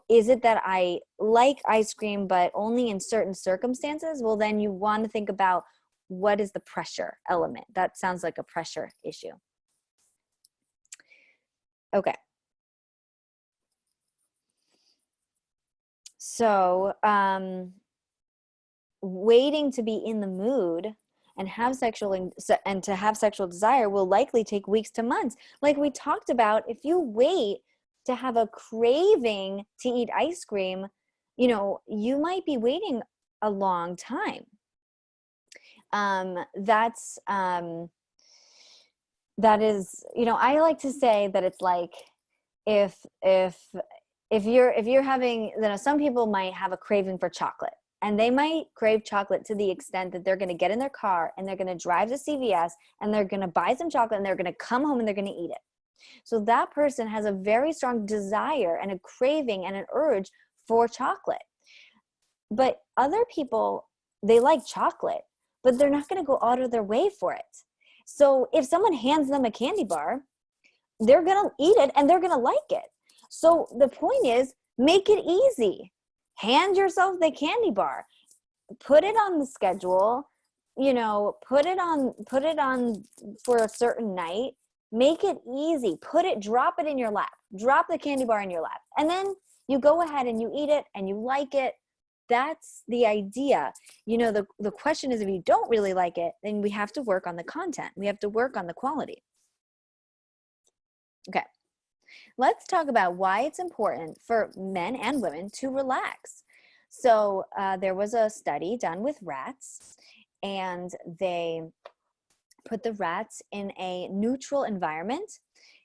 Is it that I like ice cream, but only in certain circumstances? Well, then you want to think about, what is the pressure element? That sounds like a pressure issue. Okay. So, waiting to be in the mood and to have sexual desire will likely take weeks to months. Like we talked about, if you wait to have a craving to eat ice cream, you might be waiting a long time. That is, I like to say that it's like, if you're having, some people might have a craving for chocolate, and they might crave chocolate to the extent that they're going to get in their car and they're going to drive to CVS and they're going to buy some chocolate and they're going to come home and they're going to eat it. So that person has a very strong desire and a craving and an urge for chocolate. But other people, they like chocolate, but they're not going to go out of their way for it. So if someone hands them a candy bar, they're going to eat it and they're going to like it. So the point is, make it easy. Hand yourself the candy bar. Put it on the schedule, put it on for a certain night. Make it easy. Drop it in your lap. Drop the candy bar in your lap. And then you go ahead and you eat it and you like it. That's the idea. The question is, if you don't really like it, then we have to work on the content. We have to work on the quality. Okay. Let's talk about why it's important for men and women to relax. So there was a study done with rats, and they put the rats in a neutral environment.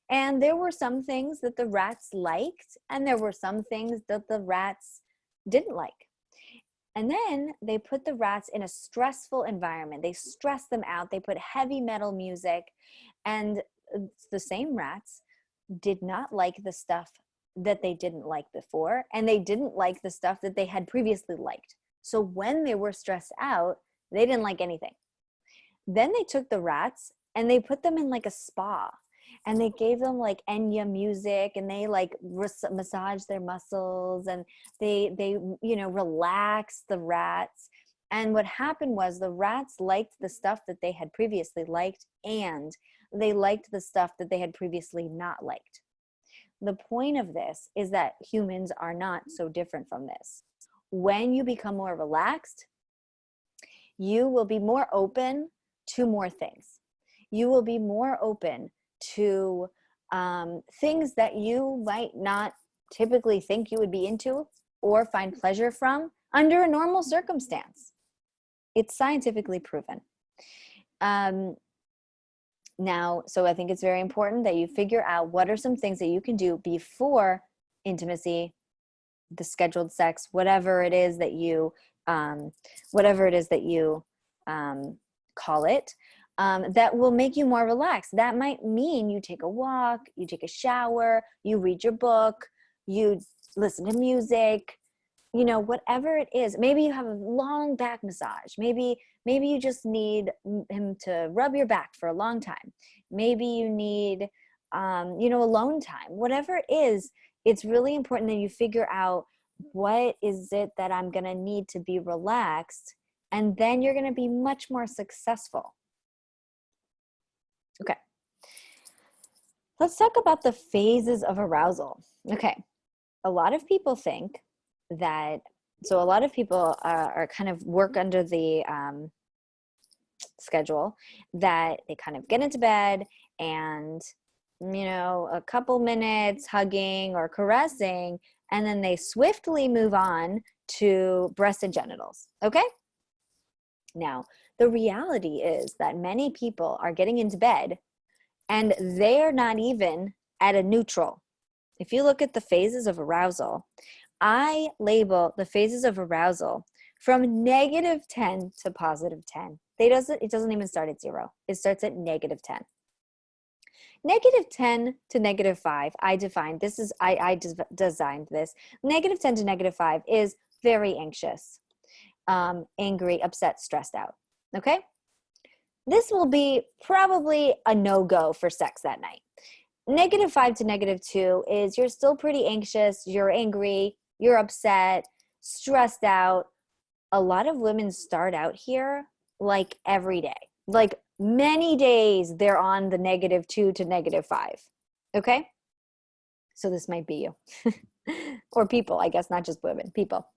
And there were some things that the rats liked, and there were some things that the rats didn't like. And then they put the rats in a stressful environment. They stressed them out. They put heavy metal music, and the same rats did not like the stuff that they didn't like before, and they didn't like the stuff that they had previously liked. So when they were stressed out, they didn't like anything. Then they took the rats and they put them in like a spa, and they gave them like Enya music, and they like massaged their muscles, and they relaxed the rats. And what happened was, the rats liked the stuff that they had previously liked, and they liked the stuff that they had previously not liked. The point of this is that humans are not so different from this. When you become more relaxed, you will be more open to more things. You will be more open to things that you might not typically think you would be into or find pleasure from under a normal circumstance. It's scientifically proven. Now, so I think it's very important that you figure out, what are some things that you can do before intimacy, the scheduled sex, whatever it is that you call it, that will make you more relaxed. That might mean you take a walk, you take a shower, you read your book, you listen to music, whatever it is. Maybe you have a long back massage. Maybe you just need him to rub your back for a long time. Maybe you need, alone time. Whatever it is, it's really important that you figure out, what is it that I'm going to need to be relaxed? And then you're going to be much more successful. Okay. Let's talk about the phases of arousal. Okay. A lot of people think that, so a lot of people are kind of work under the schedule that they kind of get into bed and, a couple minutes hugging or caressing, and then they swiftly move on to breasts and genitals. Okay? Now, the reality is that many people are getting into bed and they're not even at a neutral. If you look at the phases of arousal, I label the phases of arousal from -10 to +10. It doesn't even start at 0. It starts at -10. -10 to -5, I defined, this is, designed this. -10 to -5 is very anxious, angry, upset, stressed out, okay? This will be probably a no-go for sex that night. -5 to -2 is you're still pretty anxious, you're angry, you're upset, stressed out. A lot of women start out here like every day. Like many days they're on the -2 to -5. Okay? So this might be you. Or people, I guess, not just women, people.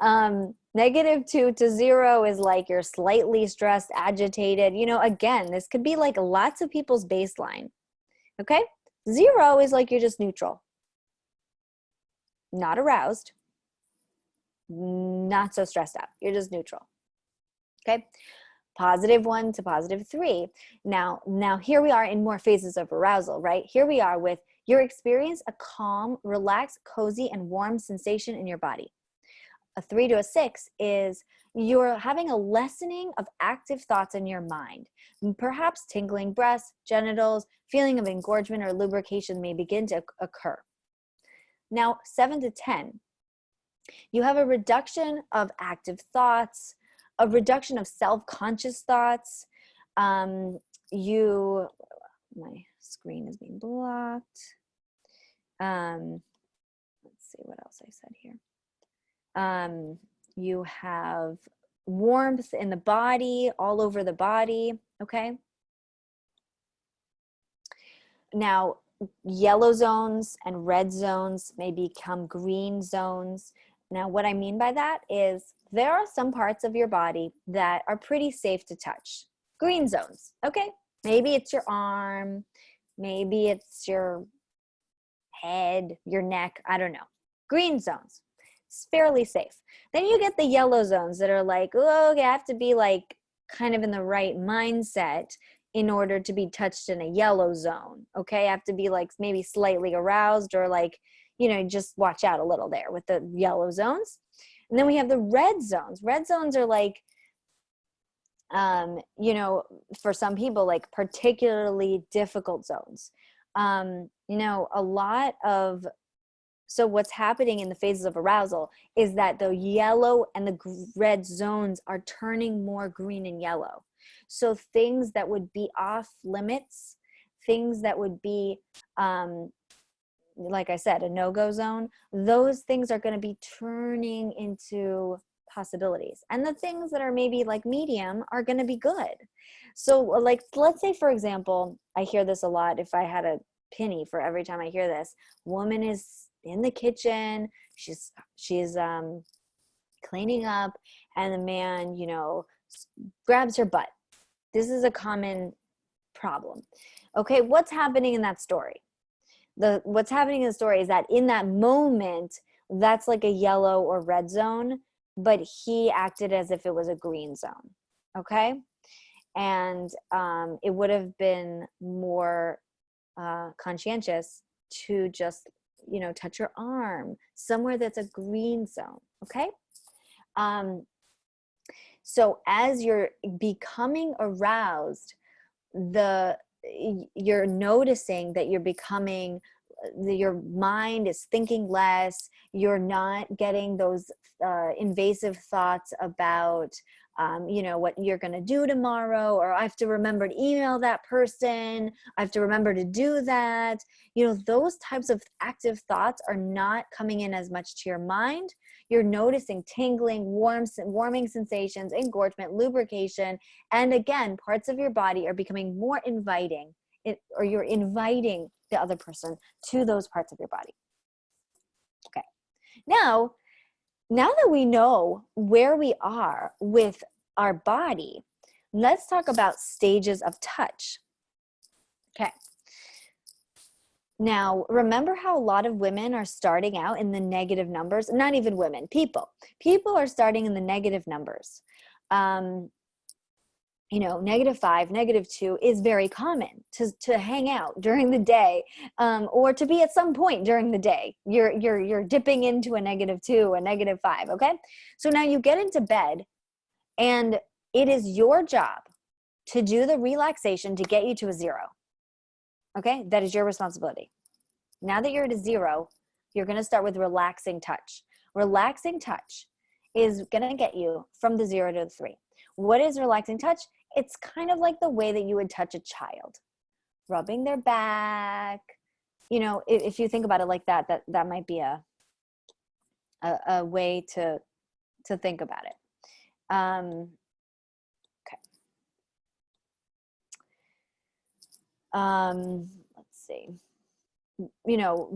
-2 to 0 is like you're slightly stressed, agitated. You know, again, this could be like lots of people's baseline. Okay? 0 is like you're just neutral. Not aroused, not so stressed out. You're just neutral. Okay? +1 to +3. Now here we are in more phases of arousal, right? Here we are with your experience a calm, relaxed, cozy, and warm sensation in your body. A 3 to a 6 is you're having a lessening of active thoughts in your mind. Perhaps tingling breasts, genitals, feeling of engorgement or lubrication may begin to occur. Now, 7 to 10, you have a reduction of active thoughts, a reduction of self-conscious thoughts. My screen is being blocked. Let's see what else I said here. You have warmth in the body, all over the body, okay? Now, yellow zones and red zones may become green zones. Now, what I mean by that is there are some parts of your body that are pretty safe to touch. Green zones, okay? Maybe it's your arm, maybe it's your head, your neck, I don't know. Green zones, it's fairly safe. Then you get the yellow zones that are like, oh, okay, I have to be like kind of in the right mindset in order to be touched in a yellow zone, okay? I have to be like maybe slightly aroused or like, you know, just watch out a little there with the yellow zones. And then we have the red zones. Red zones are like, you know, for some people, like particularly difficult zones. You know, so what's happening in the phases of arousal is that the yellow and the red zones are turning more green and yellow. So things that would be off limits, things that would be, like I said, a no-go zone, those things are going to be turning into possibilities. And the things that are maybe like medium are going to be good. So like, let's say, for example, I hear this a lot. If I had a penny for every time I hear this, woman is in the kitchen, she's cleaning up, and the man, you know, grabs her butt. This is a common problem. Okay, what's happening in that story? What's happening in the story is that in that moment, that's like a yellow or red zone, but he acted as if it was a green zone, okay? And it would have been more conscientious to just, you know, touch your arm somewhere that's a green zone, okay? So as you're becoming aroused, you're noticing that you're becoming, your mind is thinking less, you're not getting those invasive thoughts about, you know, what you're going to do tomorrow, or I have to remember to email that person, I have to remember to do that. You know, those types of active thoughts are not coming in as much to your mind. You're noticing tingling, warming sensations, engorgement, lubrication, and again, parts of your body are becoming more inviting, or you're inviting the other person to those parts of your body. Okay. Now that we know where we are with our body, let's talk about stages of touch. Okay. Now, remember how a lot of women are starting out in the negative numbers? Not even women, people. People are starting in the negative numbers. You know, -5, -2 is very common to hang out during the day, or to be at some point during the day. You're dipping into a -2, a -5, okay? So now you get into bed, and it is your job to do the relaxation to get you to a 0. Okay, that is your responsibility. Now that you're at a 0, you're going to start with relaxing touch. Relaxing touch is going to get you from the 0 to the 3. What is relaxing touch? It's kind of like the way that you would touch a child, rubbing their back. You know, if you think about it like that, that might be a way to think about it. Okay. Let's see. You know,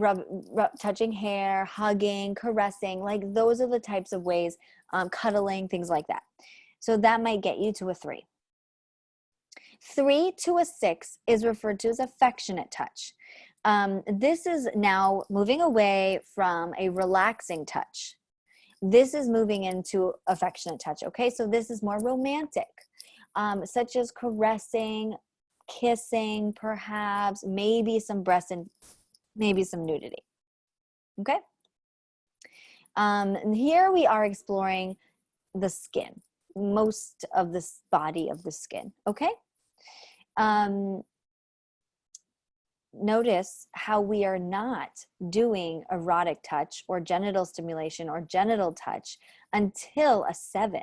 touching hair, hugging, caressing, like those are the types of ways, cuddling, things like that. So that might get you to a 3. 3 to a 6 is referred to as affectionate touch. This is now moving away from a relaxing touch. This is moving into affectionate touch, okay? So this is more romantic, such as caressing, kissing, perhaps, maybe some breast and maybe some nudity, okay? And here we are exploring the skin, most of this body of the skin, okay? Notice how we are not doing erotic touch or genital stimulation or genital touch until a 7.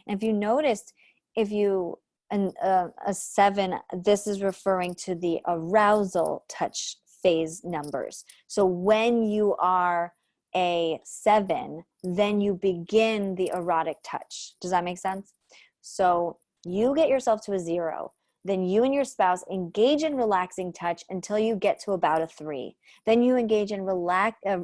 And if you noticed, if you, a 7, this is referring to the arousal touch phase numbers. So when you are a 7, then you begin the erotic touch. Does that make sense? So you get yourself to a 0. Then you and your spouse engage in relaxing touch until you get to about a 3. Then you engage in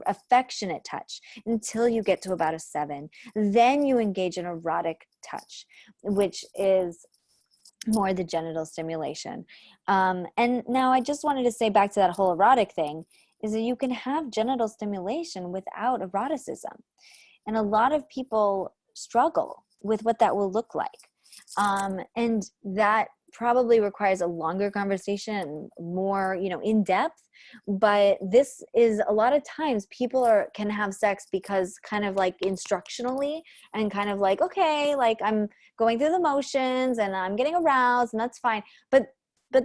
affectionate touch until you get to about a 7. Then you engage in erotic touch, which is more the genital stimulation. And now I just wanted to say back to that whole erotic thing, is that you can have genital stimulation without eroticism. And a lot of people struggle with what that will look like. And that probably requires a longer conversation, more, you know, in depth. But this is, a lot of times people can have sex because kind of like instructionally and kind of like, okay, like I'm going through the motions and I'm getting aroused and that's fine. But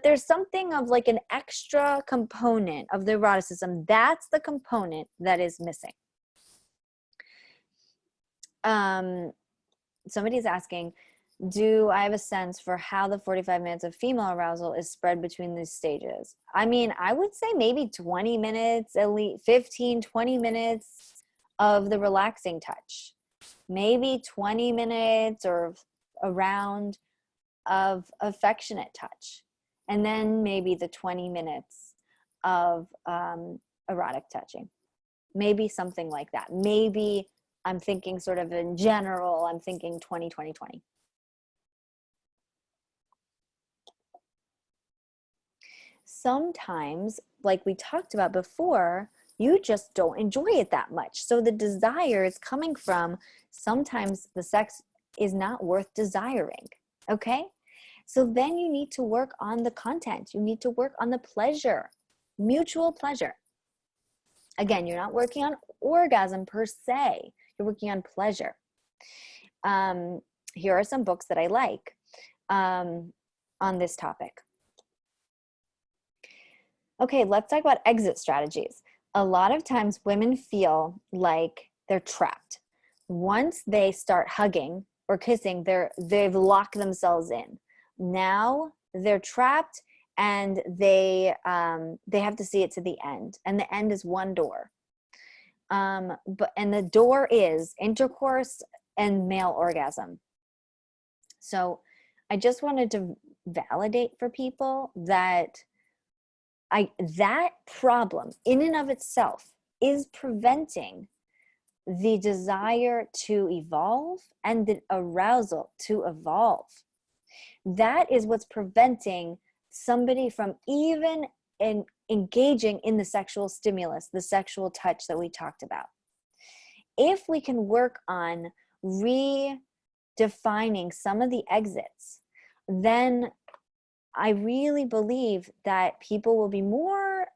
there's something of like an extra component of the eroticism. That's the component that is missing. Somebody's asking, do I have a sense for how the 45 minutes of female arousal is spread between these stages? I mean, I would say maybe 20 minutes, at least 15, 20 minutes of the relaxing touch. Maybe 20 minutes or around of affectionate touch. And then maybe the 20 minutes of erotic touching. Maybe something like that. Maybe I'm thinking sort of in general, I'm thinking 20, 20, 20. Sometimes, like we talked about before, you just don't enjoy it that much. So the desire is coming from, sometimes the sex is not worth desiring, okay? So then you need to work on the content. You need to work on the pleasure, mutual pleasure. Again, you're not working on orgasm per se. You're working on pleasure. Here are some books that I like on this topic. Okay, let's talk about exit strategies. A lot of times women feel like they're trapped. Once they start hugging or kissing, they've locked themselves in. Now they're trapped and they have to see it to the end. And the end is one door. And the door is intercourse and male orgasm. So I just wanted to validate for people that that problem in and of itself is preventing the desire to evolve and the arousal to evolve. That is what's preventing somebody from even engaging in the sexual stimulus, the sexual touch that we talked about. If we can work on redefining some of the exits, then I really believe that people will be more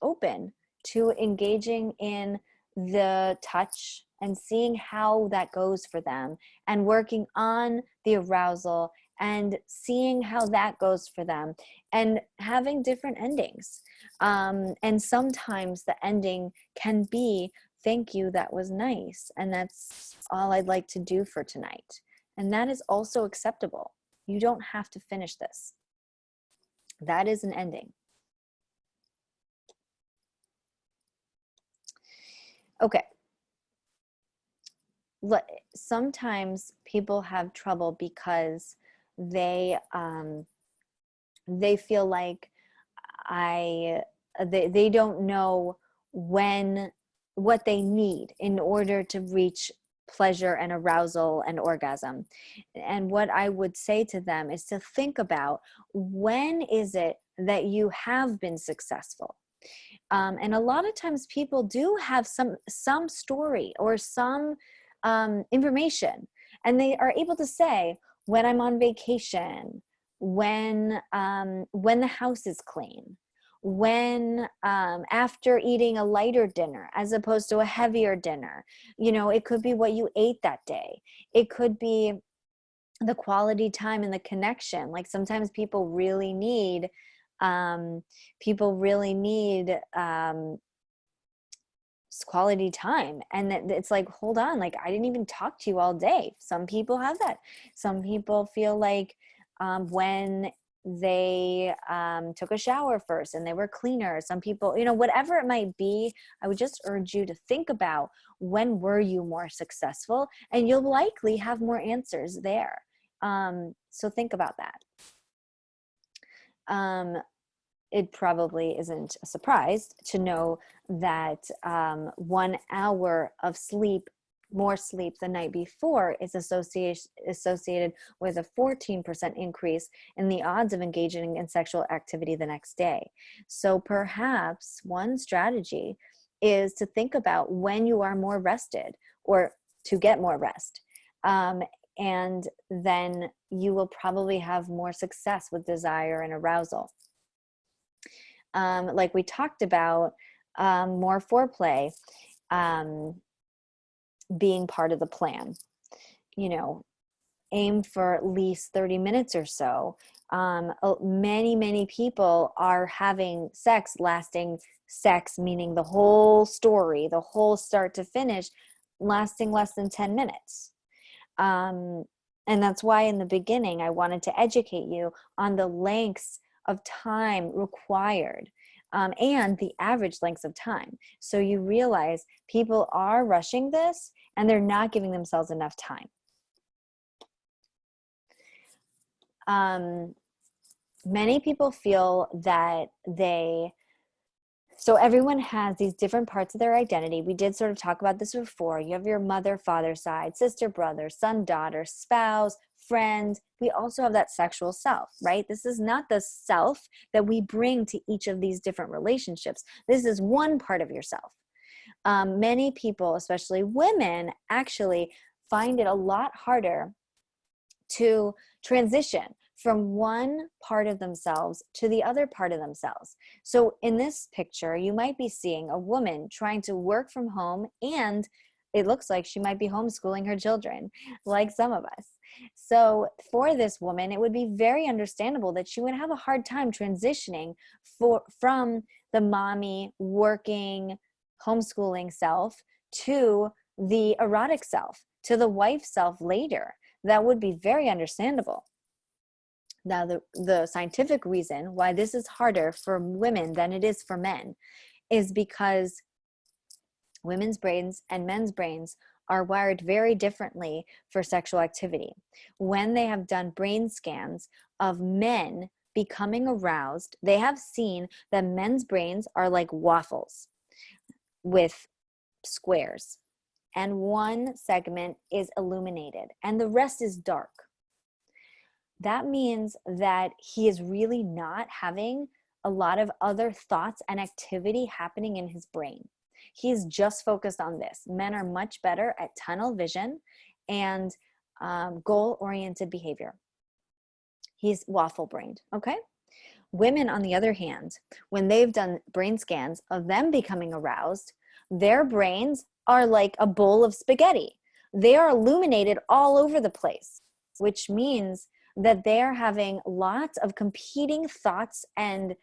open to engaging in the touch and seeing how that goes for them and working on the arousal and seeing how that goes for them, and having different endings. And sometimes the ending can be, thank you, that was nice, and that's all I'd like to do for tonight. And that is also acceptable. You don't have to finish this. That is an ending. Okay. Sometimes people have trouble because they feel like they don't know what they need in order to reach pleasure and arousal and orgasm. And what I would say to them is to think about, when is it that you have been successful? And a lot of times people do have some story or some information, and they are able to say, when I'm on vacation, when the house is clean, when after eating a lighter dinner as opposed to a heavier dinner. It could be what you ate that day. It could be the quality time and the connection. Like sometimes people really need quality time, and it's like, hold on, like I didn't even talk to you all day. Some people have that. Some people feel like when they took a shower first and they were cleaner. Some people, whatever it might be, I would just urge you to think about, when were you more successful, and you'll likely have more answers there. So think about that. It probably isn't a surprise to know that 1 hour of more sleep the night before is associated with a 14% increase in the odds of engaging in sexual activity the next day. So perhaps one strategy is to think about when you are more rested, or to get more rest. And then you will probably have more success with desire and arousal. Like we talked about, more foreplay being part of the plan. Aim for at least 30 minutes or so. Many people are having sex, meaning the whole story, the whole start to finish, lasting less than 10 minutes. And that's why in the beginning, I wanted to educate you on the lengths of time required, and the average lengths of time. So you realize people are rushing this and they're not giving themselves enough time. Many people feel that so everyone has these different parts of their identity. We did sort of talk about this before. You have your mother, father side, sister, brother, son, daughter, spouse, friend. We also have that sexual self, right? This is not the self that we bring to each of these different relationships. This is one part of yourself. Many people, especially women, actually find it a lot harder to transition from one part of themselves to the other part of themselves. So in this picture, you might be seeing a woman trying to work from home, and it looks like she might be homeschooling her children, like some of us. So for this woman, it would be very understandable that she would have a hard time transitioning from the mommy working homeschooling self to the erotic self, to the wife self later. That would be very understandable. Now, the scientific reason why this is harder for women than it is for men is because women's brains and men's brains are wired very differently for sexual activity. When they have done brain scans of men becoming aroused, they have seen that men's brains are like waffles with squares, and one segment is illuminated and the rest is dark. That means that he is really not having a lot of other thoughts and activity happening in his brain. He's just focused on this. Men are much better at tunnel vision and goal-oriented behavior. He's waffle-brained, okay? Women, on the other hand, when they've done brain scans of them becoming aroused, their brains are like a bowl of spaghetti. They are illuminated all over the place, which means that they're having lots of competing thoughts and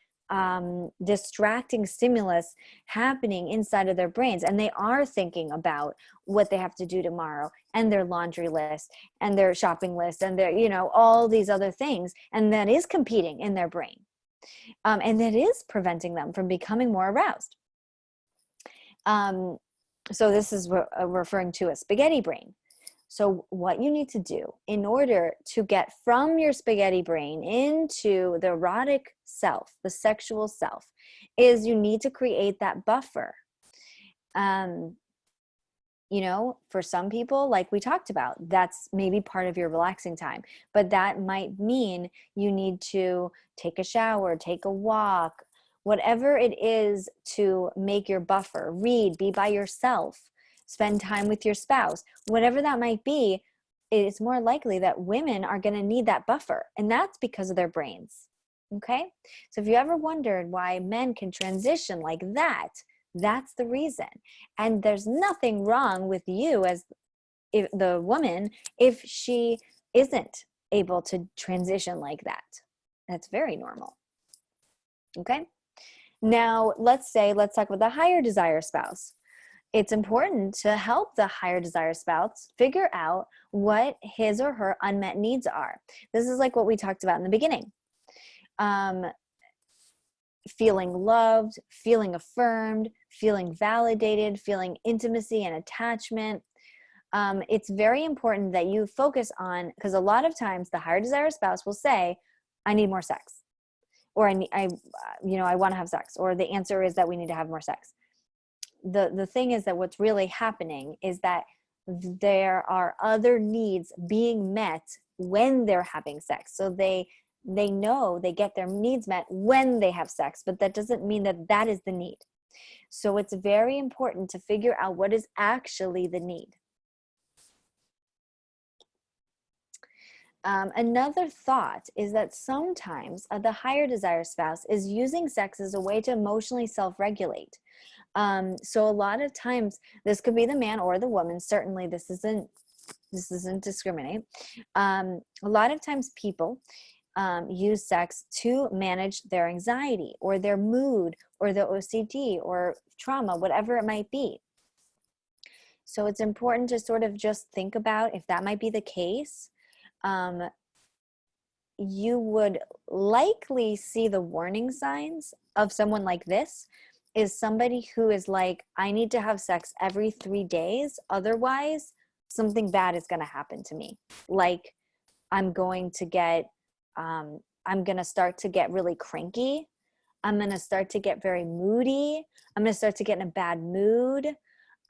distracting stimulus happening inside of their brains, and they are thinking about what they have to do tomorrow and their laundry list and their shopping list and their, you know, all these other things, and that is competing in their brain, and that is preventing them from becoming more aroused. So this is referring to a spaghetti brain. So what you need to do in order to get from your spaghetti brain into the erotic self, the sexual self, is you need to create that buffer. You know, for some people, like we talked about, that's maybe part of your relaxing time, but that might mean you need to take a shower, take a walk, whatever it is to make your buffer, read, be by yourself, spend time with your spouse, whatever that might be. It's more likely that women are going to need that buffer, and that's because of their brains. Okay? So if you ever wondered why men can transition like that, that's the reason. And there's nothing wrong with you as the woman if she isn't able to transition like that. That's very normal. Okay? Now, let's talk about the higher desire spouse. It's important to help the higher desire spouse figure out what his or her unmet needs are. This is like what we talked about in the beginning. Feeling loved, feeling affirmed, feeling validated, feeling intimacy and attachment. It's very important that you focus on, because a lot of times the higher desire spouse will say, I need more sex, or I want to have sex, or the answer is that we need to have more sex. The thing is that what's really happening is that there are other needs being met when they're having sex. So they know they get their needs met when they have sex, but that doesn't mean that that is the need. So it's very important to figure out what is actually the need. Another thought is that sometimes the higher desire spouse is using sex as a way to emotionally self-regulate. So a lot of times this could be the man or the woman. Certainly this doesn't discriminate. A lot of times people use sex to manage their anxiety or their mood or the OCD or trauma, whatever it might be. So it's important to sort of just think about if that might be the case. You would likely see the warning signs of someone like this is somebody who is like, I need to have sex every 3 days. Otherwise, something bad is going to happen to me. Like I'm going to start to get really cranky. I'm going to start to get very moody. I'm going to start to get in a bad mood.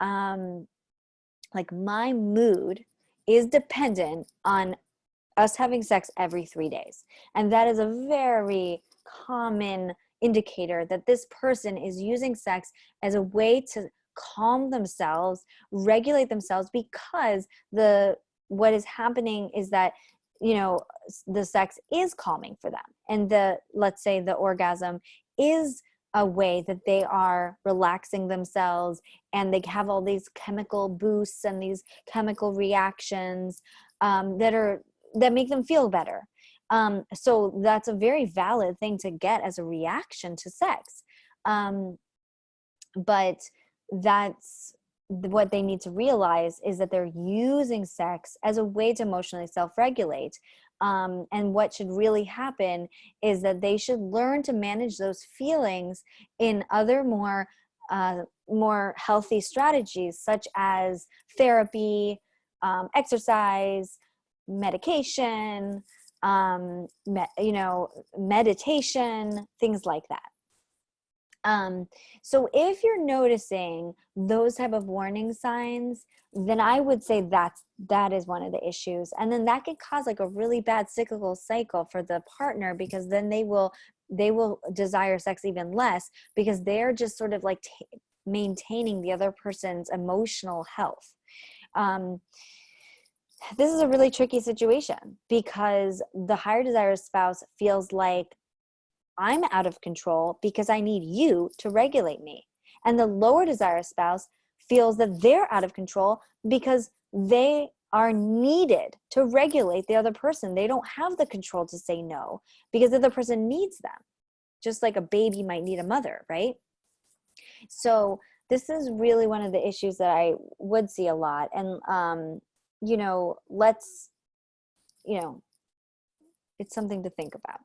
Like my mood is dependent on us having sex every 3 days. And that is a very common indicator that this person is using sex as a way to calm themselves, regulate themselves, because what is happening is that, you know, the sex is calming for them. And let's say the orgasm is a way that they are relaxing themselves, and they have all these chemical boosts and these chemical reactions that make them feel better. So that's a very valid thing to get as a reaction to sex. But that's what they need to realize, is that they're using sex as a way to emotionally self-regulate. And what should really happen is that they should learn to manage those feelings in other more healthy strategies, such as therapy, exercise, medication, meditation, things like that. So if you're noticing those type of warning signs, then I would say that is one of the issues. And then that can cause like a really bad cyclical cycle for the partner, because then they will desire sex even less, because they're just sort of like maintaining the other person's emotional health. This is a really tricky situation, because the higher desire spouse feels like, I'm out of control because I need you to regulate me. And the lower desire spouse feels that they're out of control because they are needed to regulate the other person. They don't have the control to say no because the other person needs them, just like a baby might need a mother, right? So this is really one of the issues that I would see a lot. And, let's, it's something to think about.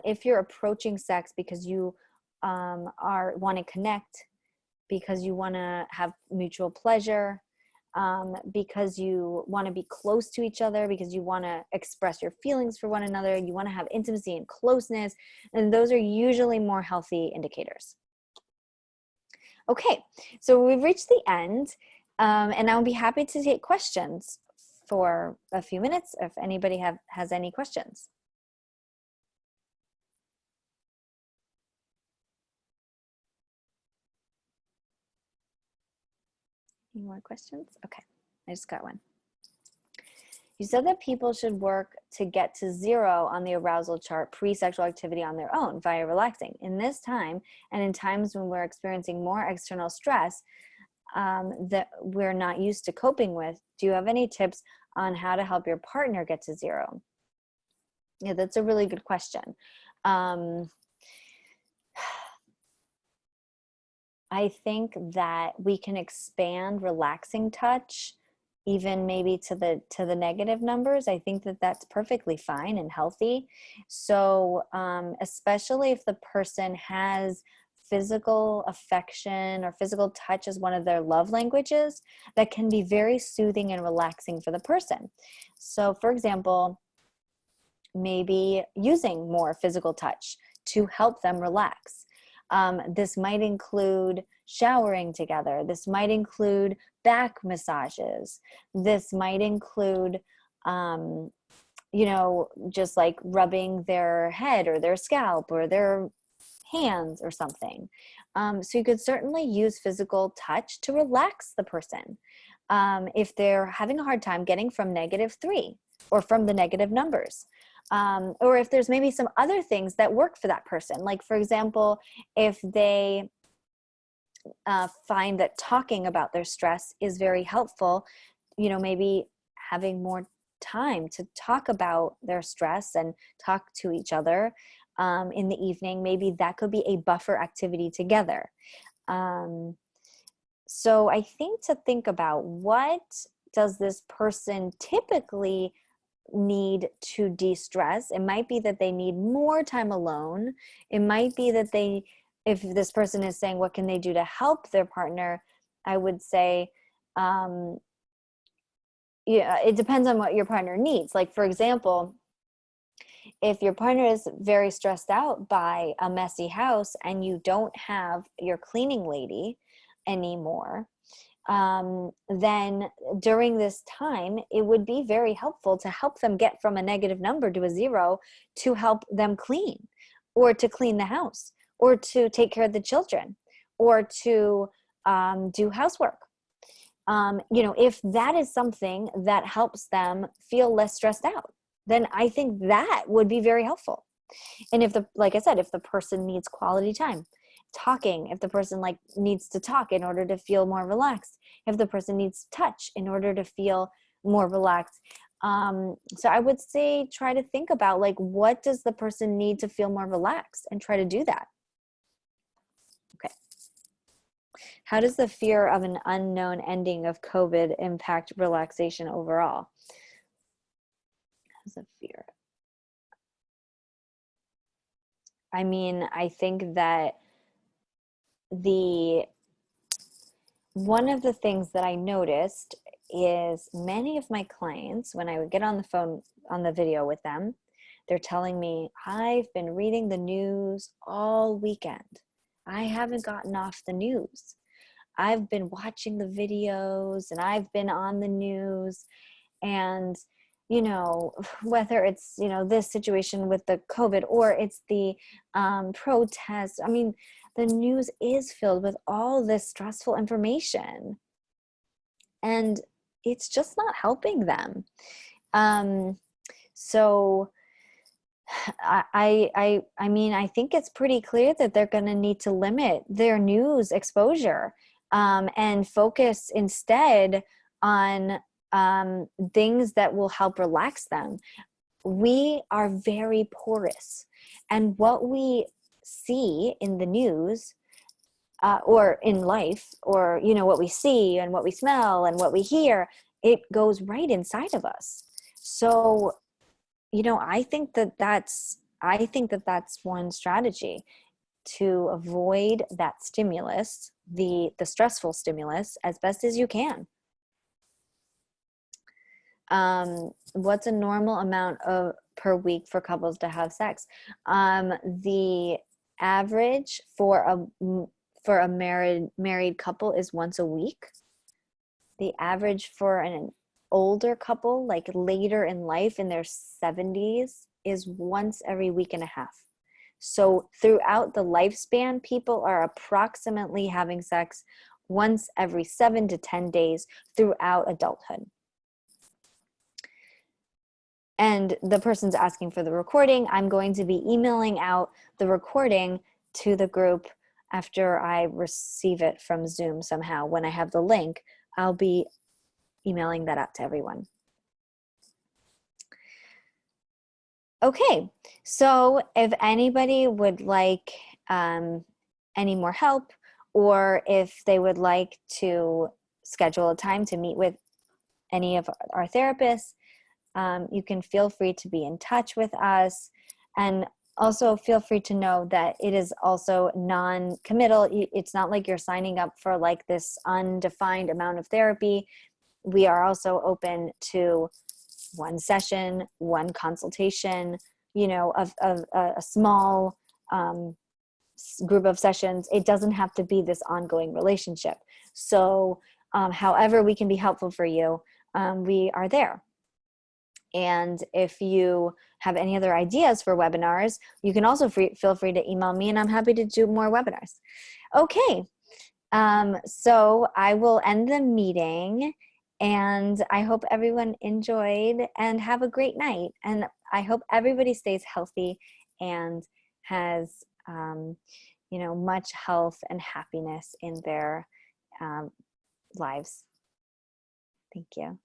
If you're approaching sex because you want to connect, because you want to have mutual pleasure, because you want to be close to each other, because you want to express your feelings for one another, you want to have intimacy and closeness, and those are usually more healthy indicators. Okay, so we've reached the end, and I'll be happy to take questions for a few minutes if anybody has any questions. Any more questions? Okay, I just got one. You said that people should work to get to 0 on the arousal chart pre-sexual activity on their own via relaxing. In this time, and in times when we're experiencing more external stress that we're not used to coping with, do you have any tips on how to help your partner get to 0? Yeah, that's a really good question. I think that we can expand relaxing touch even maybe to the negative numbers. I think that that's perfectly fine and healthy. So especially if the person has physical affection or physical touch as one of their love languages, that can be very soothing and relaxing for the person. So for example, maybe using more physical touch to help them relax. This might include showering together. This might include back massages. This might include, just like rubbing their head or their scalp or their hands or something. So you could certainly use physical touch to relax the person. If they're having a hard time getting from -3 or from the negative numbers. Or if there's maybe some other things that work for that person. Like, for example, if they find that talking about their stress is very helpful, maybe having more time to talk about their stress and talk to each other in the evening, maybe that could be a buffer activity together. So I think to think about, what does this person typically need to de-stress? It might be that they need more time alone. It might be that if this person is saying what can they do to help their partner, I would say it depends on what your partner needs. Like, for example, if your partner is very stressed out by a messy house and you don't have your cleaning lady anymore, then during this time, it would be very helpful to help them get from a negative number to a 0, to help them clean, or to clean the house, or to take care of the children, or to do housework. If that is something that helps them feel less stressed out, then I think that would be very helpful. And like I said, if the person needs quality time, talking, if the person needs to talk in order to feel more relaxed, if the person needs touch in order to feel more relaxed. So I would say try to think about what does the person need to feel more relaxed, and try to do that. Okay. How does the fear of an unknown ending of COVID impact relaxation overall? How's the fear? I mean, I think that one of the things that I noticed is many of my clients, when I would get on the phone, on the video with them, they're telling me, I've been reading the news all weekend. I haven't gotten off the news. I've been watching the videos and I've been on the news. And, whether it's, this situation with the COVID or it's the protests, I mean, the news is filled with all this stressful information, and it's just not helping them. So I mean, I think it's pretty clear that they're going to need to limit their news exposure and focus instead on things that will help relax them. We are very porous, and what we see in the news or in life, or what we see and what we smell and what we hear, it goes right inside of us. So I think that that's one strategy to avoid that stimulus, the stressful stimulus, as best as you can. What's a normal amount of per week for couples to have sex? The average for a married couple is once a week. The average for an older couple, like later in life, in their 70s, is once every week and a half. So throughout the lifespan, people are approximately having sex once every 7 to 10 days throughout adulthood. And the person's asking for the recording. I'm going to be emailing out the recording to the group after I receive it from Zoom somehow. When I have the link, I'll be emailing that out to everyone. Okay, so if anybody would like any more help, or if they would like to schedule a time to meet with any of our therapists, you can feel free to be in touch with us. And also feel free to know that it is also non-committal. It's not like you're signing up for like this undefined amount of therapy. We are also open to one session, one consultation, of a small group of sessions. It doesn't have to be this ongoing relationship. So however we can be helpful for you, we are there. And if you have any other ideas for webinars, you can also feel free to email me, and I'm happy to do more webinars. Okay, so I will end the meeting, and I hope everyone enjoyed, and have a great night. And I hope everybody stays healthy and has, much health and happiness in their lives. Thank you.